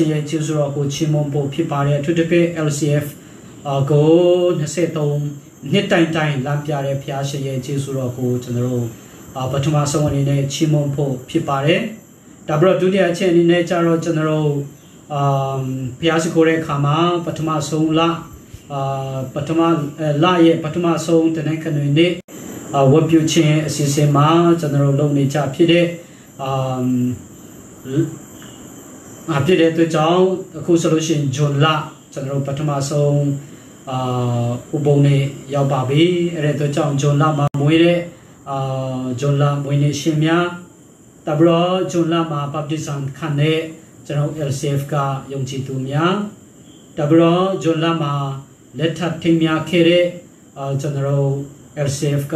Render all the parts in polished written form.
ရှင်ရဲ့ကျေးဇူးတော်ကိုချီးမွမ်းဖို့ဖြစ်ပါတယ်အထူးသဖြင့် LCF ကို23နှစ်တိုင်တိုင်လမ်းပြတဲ့ဘုရားရှင်ရဲ့ကျေးဇူးတော်ကိုကျွန်တော်တို့ပထမဆုံးအနေနဲ့ချီးမွမ်းဖို့ဖြစ်ပါတယ်ဒါပြီးတော့ဒုတိယအချက်အနေနဲ့ကျတော့ကျွန်တော်တို့ဘုရားရှိခိုးတဲ့အခါမှာပထမဆုံးပထမလရဲ့ပထမဆုံးတနင်္ဂနွေနေ့ဝတ်ပြုခြင်းအစီအစဉ်မှာကျွန်တော်တို့လုပ်နေကြဖြစ်တဲ့ဖြစ်တဲ့အတွက်ကြောင့်အခုဆိုလို့ရှိရင်ဂျွန်လကျွန်တော်တို့ပထမဆုံးဥပုံနေ့ရောက်ပါပြီအဲ့ဒါအတွက်ကြောင့်ဂျွန်လမှာမွေးတဲ့ဂျွန်လမွေးနေ့ရှင်များတဘရဂျွန်လမှာ baptism ခံတဲ့ကျွန်တော် LCF ကယုံကြည်သူများတဘရဂျွန်လမှာလက်ထပ်ထင်များခဲ့တဲ့ကျွန်တော် LCF က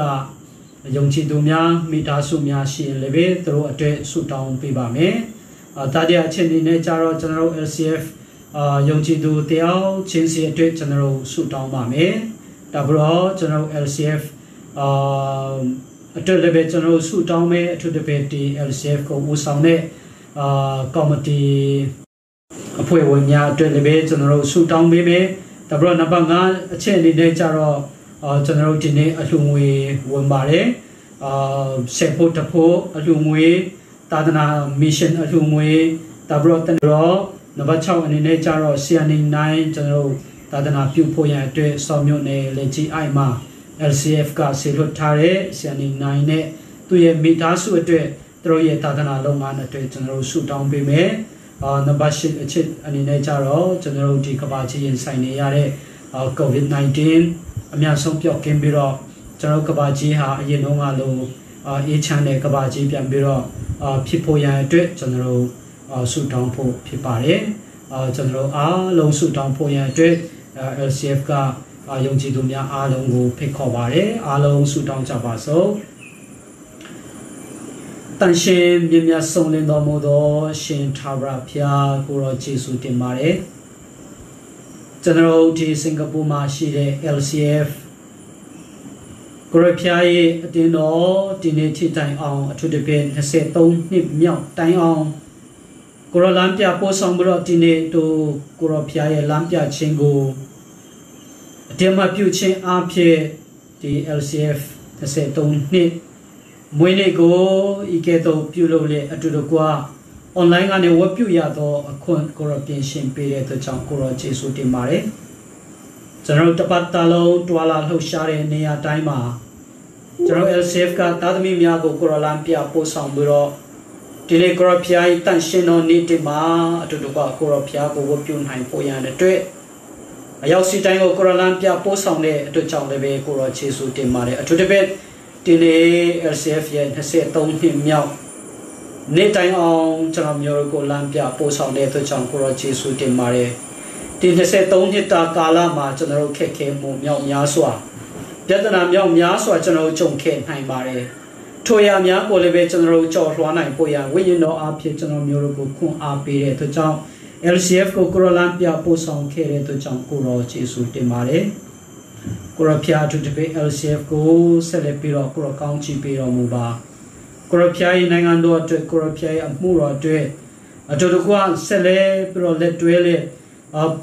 ယုံကြည်သူများမိသားစုများရှိရင်လည်းသူတို့အတွက်ဆုတောင်းပေးပါမယ်တတိယအချက်အနေနဲ့ကျတော့ကျွန်တော် LCF ယုံကြည်သူတယောက်ချင်းစီအတွက်ကျွန်တော်ဆုတောင်းပါမယ်ဒါပြီးတော့ကျွန်တော် LCF အတွက်လည်းကျွန်တော်ဆုတောင်းမယ်အထူးသဖြင့်ဒီ LCF ကိုဦးဆောင်တဲ့ကော်မတီအဖွဲ့ဝင်များအတွက်လည်းကျွန်တော်ဆုတောင်းပေးမယ်ဒါပြီးတော့နံပါတ်5အချက်အနေနဲ့ကျတော့ကျွန်တော်ဒီနေ့အလှူငွေဝင်ပါတယ်ဆက်ဖို့တဖို့အလှူငွေသာသနာ mission အလှူငွေဒါပြီးတော့နံပါတ်6အနေနဲ့ကျတော့ CN9 ကျွန်တော်သာသနာပြုဖို့ရန်အတွက်စောင့်မြို့နယ်လက်ကြီးအိုက်မှာ LCF ကဆေလွတ်ထားတဲ့ CN9 နဲ့သူရဲ့မိသားစုအတွက်သူတို့ရဲ့သာသနာလုပ်ငန်းအတွက်ကျွန်တော်ဆုတောင်းပေးမယ်နံပါတ်8အချက်အနေနဲ့ကျတော့ကျွန်တော်ဒီကမ္ဘာကြီးရင်ဆိုင်နေရတဲ့ COVID-19 အများဆုံးပြောက်ကင်းပြီးတော့ကျွန်တော်ကမ္ဘာကြီးဟာအရင်တုန်းကလိုအေးချမ်းတဲ့ကမ္ဘာကြီးပြန်ပြီးတော့ဖြစ်ဖို့ရန်အတွက်ကျွန်တော်ဆုတောင်းဖို့ဖြစ်ပါတယ်ကျွန်တော်အားလုံးဆုတောင်းဖို့ရန်အတွက် LCF ကယုံကြည်သူများအားလုံးကိုဖိတ်ခေါ်ပါတယ်အားလုံးဆုတောင်းကြပါစို့တန်ရှင်မြတ်မြတ်ဆုံးလင်းတော်မူသောရှင်ထာဝရဘုရားကိုရောယေရှုတင်ပါတယ်ကျွန်တော်ဒီစင်ကာပူမှာရှိတဲ့ LCF ကိုရဖျားရဲ့အတင်းတော်ဒီနေ့ထိတိုင်အောင်အထူးသဖြင့်23နှစ်မြောက်တိုင်အောင်ကိုရလမ်းပြပို့ဆောင်ပြီးတော့ဒီနေ့တို့ကိုရဖျားရဲ့လမ်းပြခြင်းကိုအတင်းမပြုခြင်းအဖြစ်ဒီ LCF 23နှစ်မွေးနေ့ကိုဤကဲ့သို့ပြုလုပ်လေအတူတကွအွန်လိုင်းကနေဝတ်ပြုရသောအခွင့်ကိုရပြင်ရှင်ပေးတဲ့အတွက်ကြောင့်ကိုရယေရှုတင်ပါတယ်ကျွန်တော်တပတ်တလုံးတွာလာလှုပ်ရှားတဲ့နေရာတိုင်းမှာကျွန်တော် LCF ကသာသမီများကိုကိုရလမ်းပြပို့ဆောင်ပြီးတော့ဒီလေကိုရဖျားတန်ရှင်တော်နေ့တမှာအတူတကွကိုရဖျားကိုဝတ်ပြုနိုင်ဖို့ရန်အတွက်အရောက်စီတိုင်းကိုကိုရလမ်းပြပို့ဆောင်တဲ့အတွက်ကြောင့်လည်းကိုရယေရှုတင်ပါတယ်အထူးသဖြင့်ဒီနေ့ LCF ရဲ့23နှစ်မြောက်နေ့တိုင်းအောင်ကျွန်တော်မျိုးကိုလမ်းပြပို့ဆောင်တဲ့အတွက်ကြောင့်ကိုရယေရှုတင်ပါတယ်ဒီ23နှစ်တာကာလမှာကျွန်တော်ခက်ခဲမှုမြောက်များစွာပြဿနာမြောက်များစွာကျွန်တော်ကြုံခဲ့နိုင်ပါတယ်ထိုရများကိုလည်းပဲကျွန်တော်ကြော်လွှားနိုင်ဖို့ရဝိညာဉ်တော်အားဖြင့်ကျွန်တော်မျိုးကိုခွန်အားပေးတဲ့အတွက်ကြောင့် LCF ကိုကိုရလမ်းပြပို့ဆောင်ခဲ့တဲ့အတွက်ကြောင့်ကိုရယေရှုတင်ပါတယ်ကိုရဖျားသူတပည့် LCF ကိုဆက်လက်ပြီးတော့ကိုရကောင်းချီးပေးတော်မူပါကိုရဖျားရဲ့နိုင်ငံတော်အတွက်ကိုရဖျားရဲ့အမှုတော်အတွက်အတူတကွဆက်လက်ပြီးတော့လက်တွဲလက်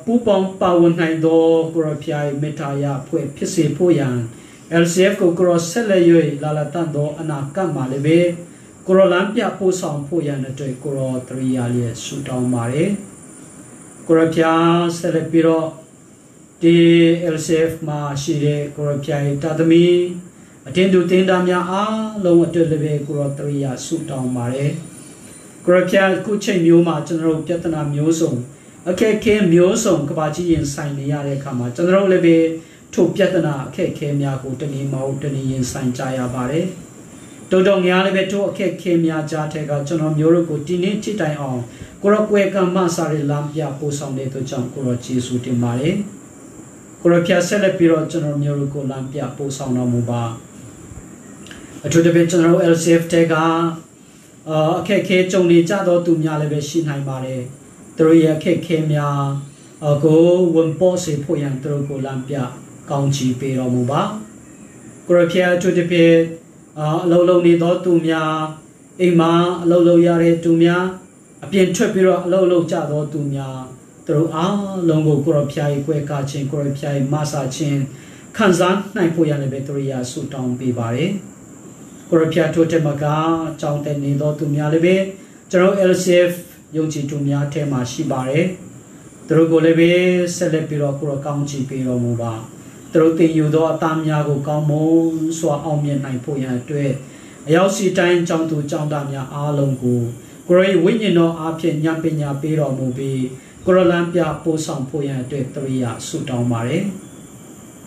ပူပေါင်းပါဝင်နိုင်သောကိုရဖျားရဲ့မေတ္တာရဖွဲ့ဖြစ်စေဖို့ရန် LCF ကိုကိုရဆက်လက်၍လာလတန်သောအနာဂတ်မှာလည်းပဲကိုရလမ်းပြပို့ဆောင်ဖို့ရန်အတွက်ကိုရတရိယာလျက်ဆုတောင်းပါတယ်ကိုရဖျားဆက်လက်ပြီးတော့ဒီ LCF မှာရှိတဲ့ကိုရဖျားရဲ့တာသမီအတင်းသူတင်းသားများအားလုံးအတွက်လည်းပဲကိုရတရိယာဆုတောင်းပါတယ်ကိုရဖျားခုချိန်မျိုးမှာကျွန်တော်ပြဿနာမျိုးစုံအခက်ခဲမျိုးစုံကဘာကြီးရင်ဆိုင်နေရတဲ့အခါမှာကျွန်တော်လည်းပဲထိုပြဿနာအခက်ခဲများကိုတနည်းမဟုတ်တနည်းရင်ဆိုင်ကြရပါတယ်တော်တော်များလည်းပဲထိုအခက်ခဲများကြားထဲကကျွန်တော်မျိုးတို့ကိုဒီနေ့ထိတိုင်အောင်ကိုရကွယ်ကမ္မစာရလမ်းပြပို့ဆောင်တဲ့အတွက်ကြောင့်ကိုရယေရှုတင်ပါတယ်ကိုရဖျားဆက်လက်ပြီးတော့ကျွန်တော်မျိုးတို့ကိုလမ်းပြပို့ဆောင်တော်မူပါအထူးသဖြင့်ကျွန်တော် LCF တဲကအခက်ခဲကြုံနေကြသောသူများလည်းပဲရှိနိုင်ပါတယ်သူတို့ရဲ့အခက်ခဲများကိုဝန်ပေါ်စေဖို့ရန်သူတို့ကိုလမ်းပြကောင်းချီးပေးတော်မူပါကိုရဖျားအထူးသဖြင့်အလုံးလုံးနေသောသူများအိမ်မှာအလုံးလုံးရတဲ့သူများ အပြင်ထွက်ပြီးတော့အလုံးလုံးကြတော့သူများသူတို့အားလုံးကိုကိုရဖျားကြီးကွဲကားခြင်းကိုရဖျားကြီးမဆာခြင်းခံစားနိုင်ဖို့ရလည်းပဲသူရိယာဆုတောင်းပေးပါတယ်ကိုရဖျားထိုးတဲ့မကကြောင်းတဲ့နေတော့သူများလည်းပဲကျွန်တော် LCF ယုံကြည်သူများထဲမှာရှိပါတယ်သူတို့ကိုလည်းပဲဆက်လက်ပြီးတော့ကိုရကောင်းချီးပေးတော်မူပါသူတို့တင်ယူသောအသားများကိုကောင်းမွန်စွာအောင်မြင်နိုင်ဖို့ရန်အတွက်အရောက်စီတိုင်းကြောင်းသူကြောင်းသားများအားလုံးကိုကိုရဝိညာဉ်တော်အားဖြင့်ဉာဏ်ပညာပေးတော်မူပြီးကိုရလမ်းပြပို့ဆောင်ဖို့ရန်အတွက်သူရိယာဆုတောင်းပါတယ်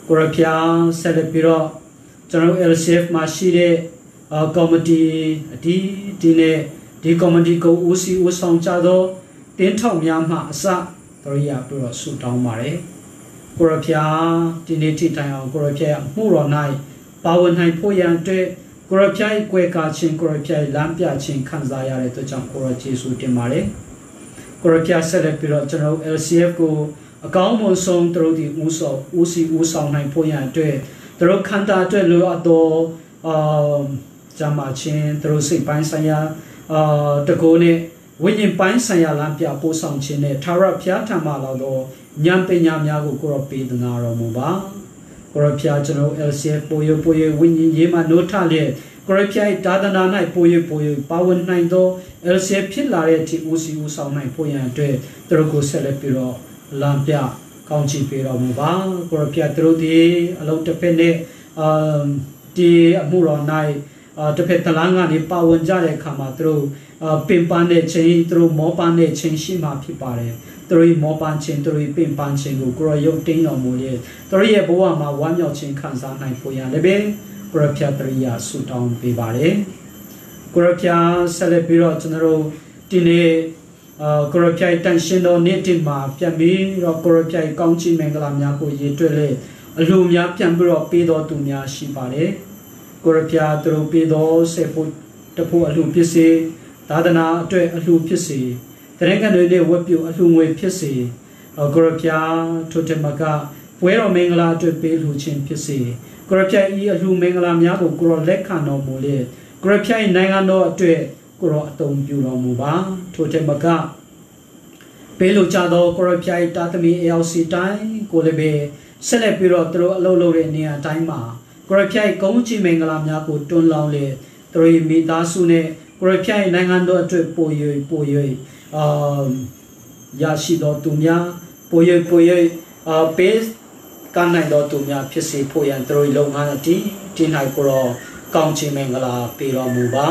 ကိုရဖျားဆက်လက်ပြီးတော့ကျွန်တော် LCF မှာရှိတဲ့ကော်မတီဒီနေ့ဒီကော်မတီကိုဦးစီးဦးဆောင်ကြသောတင်းထောက်များမှအစသူရိယာပြီးတော့ဆုတောင်းပါတယ်ကိုရဖျားဒီနေ့ထိတိုင်အောင်ကိုရဖျားမှုတော်၌ပါဝင်နိုင်ဖို့ရန်အတွက်ကိုရဖျားကွယ်ကာခြင်းကိုရဖျားလမ်းပြခြင်းခံစားရတဲ့အတွက်ကြောင့်ကိုရယေရှုတင်ပါတယ်ကိုရဖျားဆက်လက်ပြီးတော့ကျွန်တော် LCF ကိုအကောင်းမွန်ဆုံးသူတို့ဒီဦးစီးဦးဆောင်နိုင်ဖို့ရန်အတွက်သူတို့ခန္ဓာအတွက်လိုအပ်သောဂျာမာချင်းသူတို့စိတ်ပိုင်းဆိုင်ရာတကိုးနဲ့ဝိညာဉ်ပိုင်းဆိုင်ရာလမ်းပြပို့ဆောင်ခြင်းနဲ့ထာဝရဘုရားထံမှလာသောဉာဏ်ပညာများကိုကိုရပေးသနာတော်မူပါကိုရဖျားကျွန်တော် LCF ပိုယဝိညာဉ်ရေးမှနိုးထလျက်ကိုရဖျားတာသနာ၌ပိုယပါဝင်နိုင်သော LCF ဖြစ်လာတဲ့အထိဦးစီးဦးဆောင်နိုင်ဖို့ရန်အတွက်သူတို့ကိုဆက်လက်ပြီးတော့လမ်းပြကောင်းချီးပေးတော်မူပါကိုရဖျားသူတို့ဒီအလုံးတစ်ဖက်နဲ့ဒီအမှုတော်၌တစ်ဖက်တလန်းကနေပါဝင်ကြတဲ့အခါမှာသူတို့ပင်ပန်းတဲ့ခြင်းသူတို့မောပန်းတဲ့ခြင်းရှိမှဖြစ်ပါတယ်သူတို့မောပန်းခြင်းသူတို့ပင်ပန်းခြင်းကိုကိုရရုပ်တင်းတော်မူရဲ့သူတို့ရဲ့ဘဝမှာဝမ်းမြောက်ခြင်းခံစားနိုင်ဖို့ရန်လည်းပဲကိုရဖျားတရိယာဆုတောင်းပေးပါတယ်ကိုရဖျားဆက်လက်ပြီးတော့ကျွန်တော်တို့ဒီနေ့ကိုရဖျားတန်ရှင်တော်နေ့တင်မှာပြန်ပြီးတော့ကိုရဖျားကောင်းချီးမင်္ဂလာများကိုရည်တွက်လေအလှများပြန်ပြီးတော့ပေးတော်သူများရှိပါတယ်ကိုရဖျားသူတို့ပေးတော်ဆေဖို့တဖို့အလှဖြစ်စေသာသနာအတွက်အလှဖြစ်စေတရင်ကတွေနဲ့ဝတ်ပြုအလှငွေဖြစ်စေကိုရဖျားထိုတမကပွဲတော်မင်္ဂလာအတွက်ပေးလှခြင်းဖြစ်စေကိုရဖျားဤအလှမင်္ဂလာများကိုကိုရလက်ခံတော်မူလေကိုရဖျားနိုင်ငံတော်အတွက်ကိုရအတုံပြုတော်မူပါထိုတမကပေးလို့ကြသောကိုရဖျားတာသမီအယောက်စီတိုင်းကိုလည်းပဲဆက်လက်ပြီးတော့သူတို့အလုပ်လုပ်တဲ့နေရာတိုင်းမှာကိုရဖျားကုန်းချီမင်္ဂလာများကိုတွန်းလောင်းလေသူတို့မိသားစုနဲ့ကိုရဖျားနိုင်ငံတော်အတွက်ပို၍ရရှိတော်သူများပို၍ပေးကမ်းနိုင်တော်သူများဖြစ်စေဖို့ရန်သူတို့လုပ်ငန်းအတီးဒီ၌ကိုရောကောင်းချီးမင်္ဂလာပေးတော်မူပါ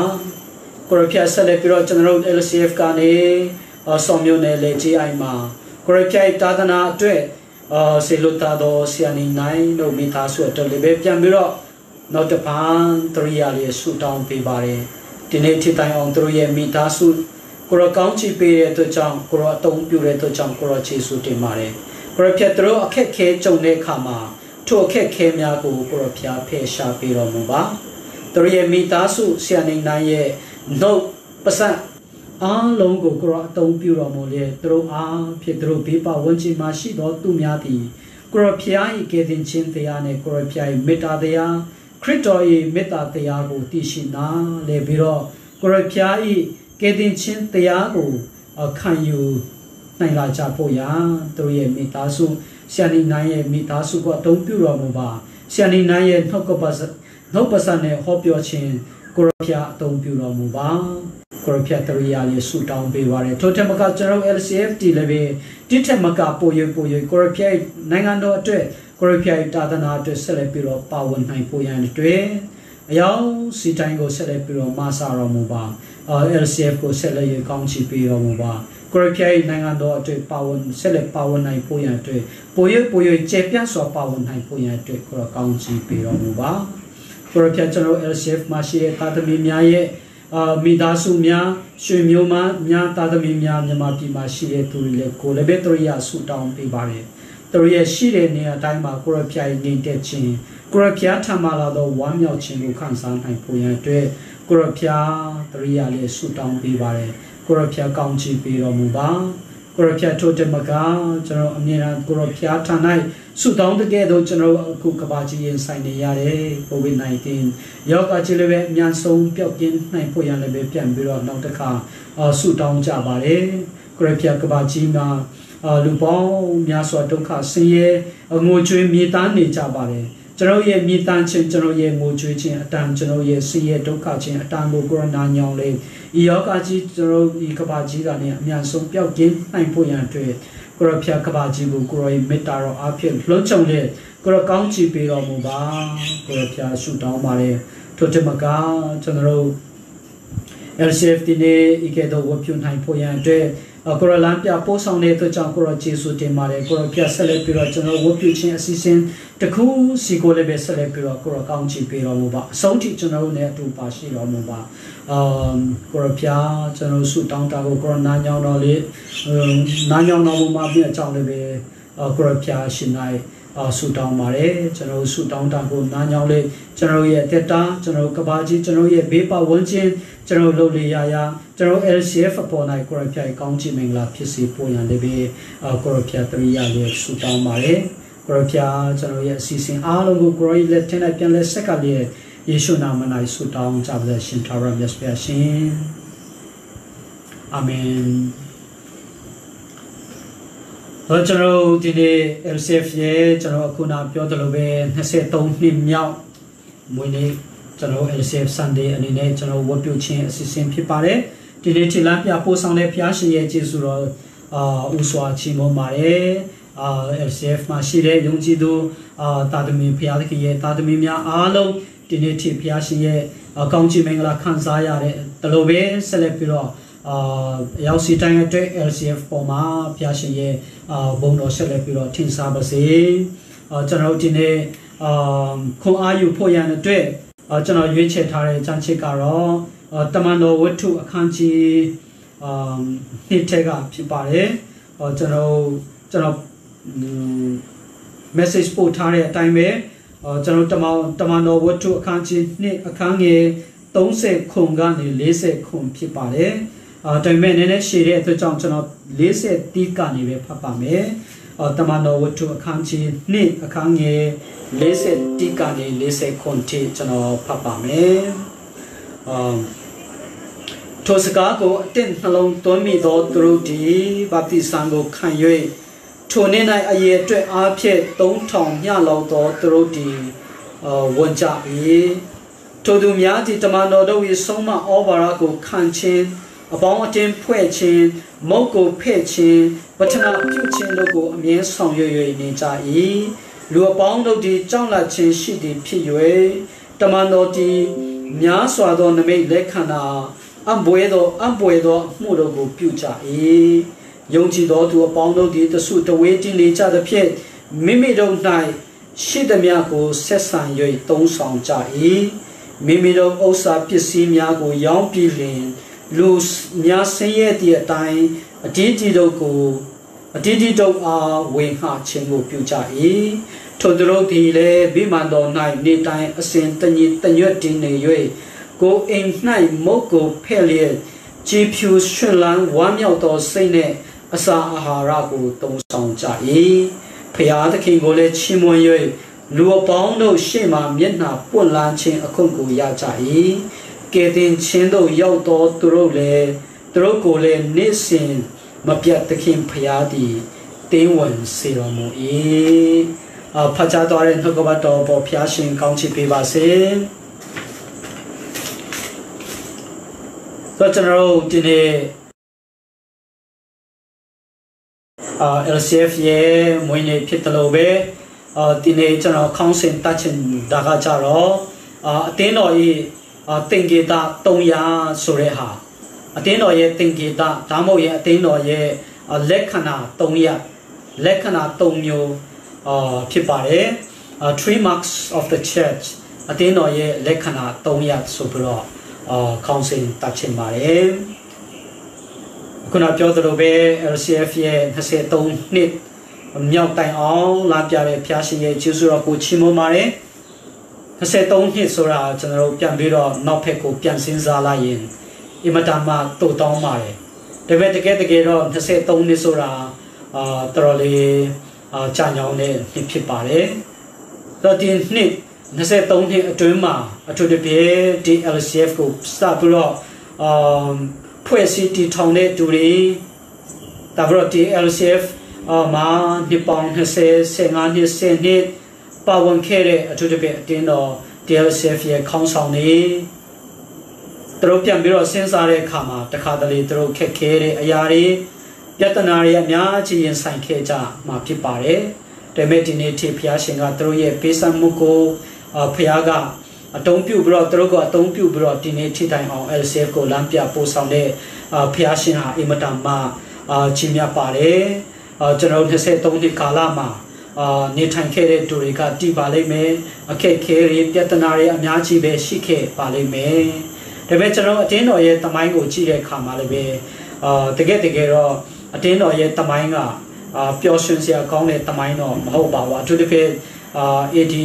ကိုရဖျားဆက်လက်ပြီးတော့ကျွန်တော်တို့ LCF ကနေဆောင်မျိုးနယ်လေကြီးအိုင်မှာကိုရဖျားတာသနာအတွက်စေလွတ်တော်ဆီယနီနိုင်တို့မိသားစုအတွက်လည်းပဲပြန်ပြီးတော့နောက်တစ်ပန်းတရိယာလေးဆူတောင်းပေးပါတယ်ဒီနေ့ထိတိုင်အောင်တို့ရဲ့မိသားစုကိုရကောင်းချီးပေးတဲ့အတွက်ကြောင့်ကိုရအတုံးပြုတဲ့အတွက်ကြောင့်ကိုရခြေဆူတင်ပါတယ်ကိုရဖျက်တို့အခက်ခဲကြုံတဲ့အခါမှာထိုအခက်ခဲများကိုကိုရဖျားဖယ်ရှားပေးတော်မူပါတို့ရဲ့မိသားစုဆီယနီနိုင်ရဲ့နှုတ်ပစံအားလုံးကိုကိုရအတုံးပြုတော်မူလေတို့အားဖြစ်တို့ဘေးပဝန်းကျင်မှာရှိသောသူများသည်ကိုရဖျား၏ကယ်တင်ခြင်းတရားနဲ့ကိုရဖျား၏မေတ္တာတရားခရစ်တော်၏မေတ္တာတရားကိုသိရှိနာလေပြီးတော့ကိုရဖျား၏ကယ်တင်ခြင်းတရားကိုခံယူနိုင်လာကြဖို့ရာတို့ရဲ့မိသားစုဆရာနီနိုင်ရဲ့မိသားစုကိုအတုံးပြုတော်မူပါဆရာနီနိုင်ရဲ့နှုတ်ကပတ်နဲ့ဟောပြောခြင်းကိုရဖျားအတုံးပြုတော်မူပါကိုရဖျားတရိယာလေးဆုတောင်းပေးပါရယ်ထို့ထက်မကကျွန်တော် LCF တီလည်းပဲတိထက်မကပို၍ကိုရဖျားနိုင်ငံတော်အတွက်ကိုရဖျားတာသနာအတွက်ဆက်လက်ပြီးတော့ပါဝင်နိုင်ဖို့ရန်အတွက်အယောင်စီတိုင်းကိုဆက်လက်ပြီးတော့မဆာတော်မူပါLCF ကိုဆက်လက်ရကောင်းချီးပေးတော်မူပါကိုရဖျားနိုင်ငံတော်အတွက်ပါဝင်ဆက်လက်ပါဝင်နိုင်ဖို့ရန်အတွက်ပို၍ကျေပြန့်စွာပါဝင်နိုင်ဖို့ရန်အတွက်ကိုရကောင်းချီးပေးတော်မူပါကိုရဖျားကျွန်တော် LCF မှာရှိတဲ့တာသမီများရဲ့မိသားစုများရွှေမျိုးများတာသမီများမြန်မာပြည်မှာရှိတဲ့သူတွေလည်းကိုလည်းပဲတရိယာဆုတောင်းပေးပါတယ်သူတို့ရဲ့ရှိတဲ့နေရာတိုင်းမှာကိုရဖျားငြိမ်သက်ခြင်းကိုရဖျားထံမှလာသောဝမ်းမြောက်ခြင်းကိုခံစားနိုင်ဖို့ရန်အတွက်ကိုရဖျားတရိယာလေးဆုတောင်းပေးပါတယ်ကိုရဖျားကောင်းချီးပေးတော်မူပါကိုရဖျားထို့တမကကျွန်တော်အမြဲတမ်းကိုရဖျားထံ၌ สุดท้ายที่เราจะเราคุกบาจีนใส่ในยาเร่โควิด-19 ยอกอาจจะเลยแบบมีอันส่งเปียกกินในพยันเลยแบบเปลี่ยนไปรอน้องตะขาสุดท้ายจะบาเร่กระเพียกบาจีมาลูกบ้องมีอาสวดตุขาเสียงูจุยมีตันนี่จะบาเร่จะเราเย่มีตันเช่นจะเราเย่งูจุยเช่นตันจะเราเย่เสียตุขาเช่นตันบุกรนานยองเลยยอกอาจจะเราอีกบาจีกันเนี่ยมีอันส่งเปียกกินในพยันด้วยกระเพียกบาจีบุกรอยเมตตาเราอาเพียงล้นจงเลยกระก้องจีปีเราหมู่บ้านกระเพียสุดท้ายมาเลยทุกที่มากาจะเรา LCF ที่นี่อีกแค่ตัววัวพิวในพยันด้วยกระลานพิอาโพสองเนี่ยตัวจังกระจีสุดที่มาเลยกระพิอาเสล็ดปีเราจะเราวัวพิวเช่นสิเซนตะคู่สิโกเลเบเสล็ดปีเรากระก้องจีปีเราหมู่บ้านสองที่จะเราเนี่ยตัวภาษีเราหมู่บ้านกระพิอาจะเราสุดท้ายตากระนานยาวเราเลยนานยาวเราหมู่บ้านเนี่ยจังเลยเบกระพิอาชินไนสุดท้ายมาเลยจะเราสุดท้ายตากนานยาวเลยจะเราเนี่ยเตตาจะเรากบาจีจะเราเนี่ยเบปาวันเจนจะเราโลลียายาจะเรา LCF ปอนายกระพิอาก้องจีเมงลาพิสิปยันเลยเบกระพิอาตรียาเลยสุดท้ายมาเลยกระพิอาจะเราเนี่ยสิสิงอาลงกระยเล็ดเทนไอเปียนเล็ดสักการเลยเยซูนามนายสุดท้ายจับเลยชินทารัมยัสเปียชินอาเมนเราจะเราที่นี่ LCF เย่จะเราคุณอาพิโอตโลเบนเสตงนิมยาวมวยนี้จะเรา LCF Sunday อันนี้เนี่ยจะเราวัดพิวเชนสิสินพิพาร์ที่นี่ที่ร้านพิอาโพสังเลพิอาชีเยจิสุเราอุสวาชิโมมาเรLCF มาชีเรยงจีดูตาดมีพิอาตกิเยตาดมีมีอาลงที่นี่ที่พิอาชีเยก้องจีเมงลาขันซายาเรตโลเบเซเลปิโรยาวสีแดงด้วย LCF ปอมาพิอาชีเยบงโนเซเลปิโรทินซาบสีจะเราที่นี่คงอายุพยันด้วยจะเรายุ้ยเชทาร์จันเชการอตมันโนวัตถุขันจีนิเทกาพิบาร์จะเราเมสเซจพูดทาร์ไทม์เมจะเราตมันโนวัตถุขันจีนี่ขังเงต้องเสกคงกันหรือเลเสกคงพิบาร์แต่เมื่อเนี่ยชีเรตัวจังจะเราเลเสตีกันนี่เว็บพับเมตมันโนวัตถุขันจีนี่ขังเงเลเซติกานีเลเซคอนทีจะนอพับเมทศกาโกเต้นนลงตัวมีดอตรูดีบัพติสังโกขันยุยทัวเนนไอเยด้วยอาเพตตงทองยาเราดอตรูดีวันจับยีทัวดูมีอาทิตมันโนดวิสงมาอบาราโกขันเชนอบองเจมพ่เชนมโกเพเชนวัฒนาพิวเชนโลโกเมียสองยุยนิจายีลัวปองดูดีจ้องละเชนสิดีพิยุยตมันโนดีมีอาสวาดอนเมเล็กขนาอันบวยดอมูโลโกพิวจายียงจีดอตัวปองดูดีตสุดเวจินิจา的片มิดงไนสิดมีอาโกเสสันยุยตงสองจายีมิดงอุษาพิสีมีอาโกยองปีลินลูมีอาเสียดีตายอดีตโลโกอดีตดอาเวหาเชงโกพิวจายีทุดโรดีเลบิมันดอนไนนิตายอเซนตัญญตัญญดินเนยุยโกเองไนโมโกเพเลียจีพิวชุนลันวามีเอาต่อเซเนอาสาอาหาราโกตงสองจายีพยาตะคิงโกเลชิมวยยุยลัวปองโนเชมาเมียนนาป่วนลานเชงอคงโกยาจายีเกตินเชนโดยาวต่อตุโรเลตุโรโกเลเนสินมาเปียตะคิงพยาดีเตวันเซรโมอีพระเจ้าตัวเรนทุกบัดต่อพอพิอาชิงกองชิปีบาเซก็จะเราที่นี่LCF เย่มวยในพิตโลเบที่นี่จะเราคอนเซนตัดชินดากาจารอเต้นหน่อยติงกีตาตรงยาสุเรหาเต้นหน่อยติงกีตาตามโอยเต้นหน่อยเล็กขนาดตรงยาเล็กขนาดตรงอยู่พิบาร์3 marks of the church เต้นหน่อยเล็กขนาดตรงยาสุปรคอนเซนตัดชินมาคุณอาจจะรู้เบ LCF เย่เสตรงนิดมีเอาแต่เอาลาบยาเรพิอาชิเย่จิสุรากูชิโมมาเรเสตรงนิดสุราจะเราเปลี่ยนบิโรนอเพกูเปลี่ยนสินซาลายินอิมาตามาตุตองมาเรแต่เวทเกตเกโรเสตรงนิดสุราตรอลี ကြာညောင်းတဲ့နှစ်ဖြစ်ပါတယ်တော့ဒီနှစ်23နှစ်အတွင်းမှာအထူးသဖြင့်ဒီ LCF ကိုစပြီးတော့ဖွဲ့စည်းတည်ထောင်တဲ့သူတွေဒါပြီးတော့ဒီ LCF မှာဒီပေါင်း20 15နှစ်10နှစ်ပါဝင်ခဲ့တဲ့အထူးသဖြင့်အတင်းတော် LCF ရဲ့ခေါင်းဆောင်တွေသူတို့ပြန်ပြီးတော့စဉ်းစားတဲ့အခါမှာတခါတလေသူတို့ခက်ခဲတဲ့အရာတွေပြဿနာတွေအများကြီးရင်ဆိုင်ခဲ့ကြမှာဖြစ်ပါတယ်ဒါပေမဲ့ဒီနေ့ထိဘုရားရှင်ကသူတို့ရဲ့ပေးဆပ်မှုကိုဘုရားကအတုံးပြုပြီးတော့သူတို့ကအတုံးပြုပြီးတော့ဒီနေ့ထိတိုင်အောင် LCF ကိုလမ်းပြပို့ဆောင်တဲ့ဘုရားရှင်ဟာအင်မတန်မှကြီးမြတ်ပါတယ်ကျွန်တော်23နှစ်ကာလမှာနေထိုင်ခဲ့တဲ့သူတွေကတည်ပါလိမ့်မယ်အခက်ခဲတွေပြဿနာတွေအများကြီးပဲရှိခဲ့ပါလိမ့်မယ်ဒါပေမဲ့ကျွန်တော်အတင်းတော်ရဲ့တမိုင်းကိုကြည့်တဲ့အခါမှာလည်းပဲတကယ်တော့အတင်းတော်ရဲ့တမိုင်းကပျော်ရွှင်စရာကောင်းတဲ့တမိုင်းတော့မဟုတ်ပါဘူးအထူးသဖြင့်AD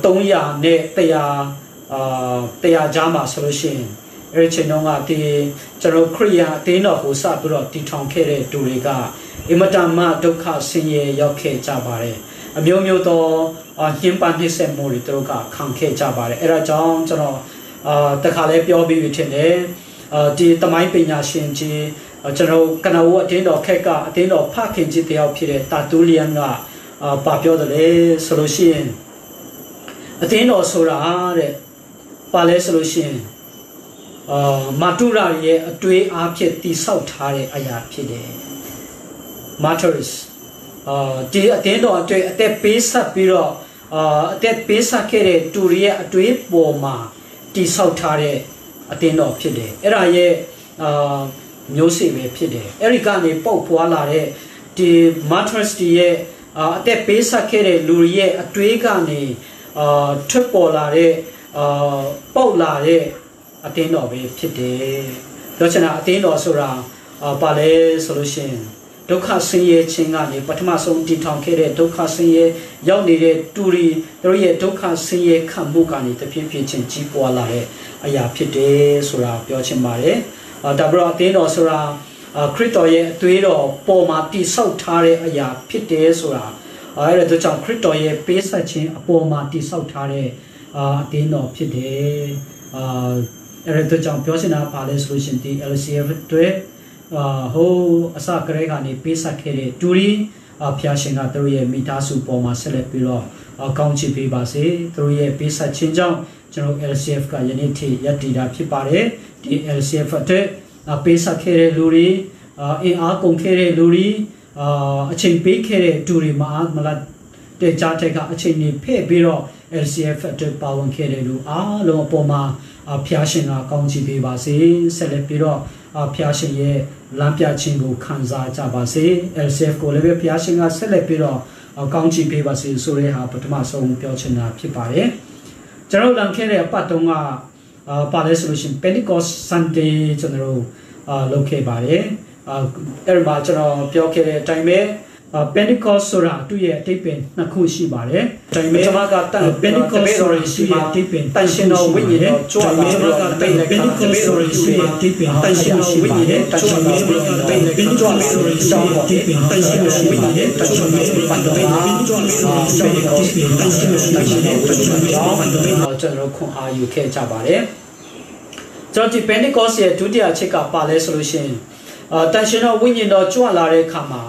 300နဲ့100ကြားမှာဆိုလို့ရှိရင်အဲ့ဒီချိန်တုန်းကဒီကျွန်တော်ခရိယာအတင်းတော်ကိုစပြီးတော့တည်ထောင်ခဲ့တဲ့သူတွေကအင်မတန်မှဒုက္ခဆင်းရဲရောက်ခဲ့ကြပါတယ်အမျိုးမျိုးသောညှဉ်းပန်းနှိပ်စက်မှုတွေသူတို့ကခံခဲ့ကြပါတယ်အဲ့ဒါကြောင့်ကျွန်တော်တခါလဲပြောပြီးထင်တယ်ဒီတမိုင်းပညာရှင်ကြီးကျွန်တော်ကနဦးအတင်းတော်ခက်ကအတင်းတော်ဖခင်ကြီးတယောက်ဖြစ်တဲ့တာတူလီယန်ကပါပြောတယ်လေဆိုလို့ရှိရင်အတင်းတော်ဆိုတာတဲ့ပါလဲဆိုလို့ရှိရင်မာတူရာရဲ့အတွေးအားဖြင့်တိဆောက်ထားတဲ့အရာဖြစ်တယ် martyrs ဒီအတင်းတော်အတွေ့အသက်ပေးဆက်ပြီးတော့အသက်ပေးဆက်ခဲ့တဲ့သူတွေရဲ့အတွေးပေါ်မှာတိဆောက်ထားတဲ့အတင်းတော်ဖြစ်တယ်အဲ့ဒါရဲ့မျိုးစေ့ပဲဖြစ်တယ်အဲ့ဒီကနေပေါက်ဖွာလာတဲ့ဒီ martyrs ရဲ့အသက်ပေးဆက်ခဲ့တဲ့လူတွေရဲ့အတွေးကနေထွက်ပေါ်လာတဲ့ပေါက်လာတဲ့အတင်းတော်ပဲဖြစ်တယ်ပြောချင်တာအတင်းတော်ဆိုတာပါလဲဆိုလို့ရှိရင်ဒုက္ခဆင်းရဲခြင်းကနေပထမဆုံးတည်ထောင်ခဲ့တဲ့ဒုက္ခဆင်းရဲရောက်နေတဲ့တူရီတို့ရဲ့ဒုက္ခဆင်းရဲခံမှုကနေတဖြည်းဖြည်းချင်းကြီးပွားလာတဲ့အရာဖြစ်တယ်ဆိုတာပြောချင်ပါတယ်ဒါပြီးတော့အတင်းတော်ဆိုတာခရစ်တော်ရဲ့အသွေးတော်ပေါ်မှာတည်ဆောက်ထားတဲ့အရာဖြစ်တယ်ဆိုတာအဲ့ဒါကြောင့်ခရစ်တော်ရဲ့ပေးဆက်ခြင်းအပေါ်မှာတည်ဆောက်ထားတဲ့အတင်းတော်ဖြစ်တယ်အဲ့ဒါကြောင့်ပြောချင်တာပါလဲဆိုလို့ရှိရင်ဒီ LCF တွေဟိုအစကရေကနေပေးဆက်ခဲ့တဲ့တူရီဖျားရှင်ကသူတို့ရဲ့မိသားစုပေါ်မှာဆက်လက်ပြီးတော့ကောင်းချီးပေးပါစေသူတို့ရဲ့ပေးဆက်ခြင်းကြောင့်ကျွန်တော် LCF ကယနေ့ထိရည်တည်တာဖြစ်ပါတယ်ဒီ LCF အတွက်ပေးဆက်ခဲ့တဲ့လူတွေအင်အားကုန်ခဲ့တဲ့လူတွေအချိန်ပေးခဲ့တဲ့တူရီမလားတဲ့ကြားတဲ့ကအချိန်ကြီးဖဲ့ပြီးတော့ LCF အတွက်ပါဝင်ခဲ့တဲ့လူအားလုံးအပေါ်မှာဖျားရှင်ကကောင်းချီးပေးပါစေဆက်လက်ပြီးတော့ဖျားရှင်ရဲ့လမ်းပြခြင်းကိုခံစားကြပါစေ LCF ကိုလည်းပဲဖျားရှင်ကဆက်လက်ပြီးတော့ကောင်းချီးပေးပါစေဆိုတဲ့ဟာပထမဆုံးပြောချင်တာဖြစ်ပါတယ်ကျွန်တော်လမ်းခဲ့တဲ့အပတ်တုန်းကပါလဲဆိုလို့ရှိရင် Pentecost Sunday ကျွန်တော်လုပ်ခဲ့ပါတယ်အဲ့ဒီမှာကျွန်တော်ပြောခဲ့တဲ့အတိုင်းပဲ Pentecost ဆိုတာသူ့ရဲ့အတိတ်ပဲနှစ်ခုရှိပါတယ်။ဒါပေမဲ့ကျွန်မကPentecost ဆိုရင်ရှိတဲ့အတိတ်ပဲတန်ရှင်တော်ဝိညာဉ်တော်ကြွလာကျွန်မကPentecost ဆိုရင်ရှိတဲ့အတိတ်ပဲတန်ရှင်တော်ဝိညာဉ်တော်ကြွလာကျွန်မကPentecost ဆိုရင်ရှိတဲ့အတိတ်ပဲတန်ရှင်တော်ဝိညာဉ်တော်ကြွလာကျွန်တော်ခွန်အားယူခဲ့ကြပါတယ်။ကျွန်တော်ဒီ Pentecost ရဲ့ဒုတိယအချက်ကပါလဲဆိုလို့ရှိရင်တန်ရှင်တော်ဝိညာဉ်တော်ကြွလာတဲ့အခါမှာ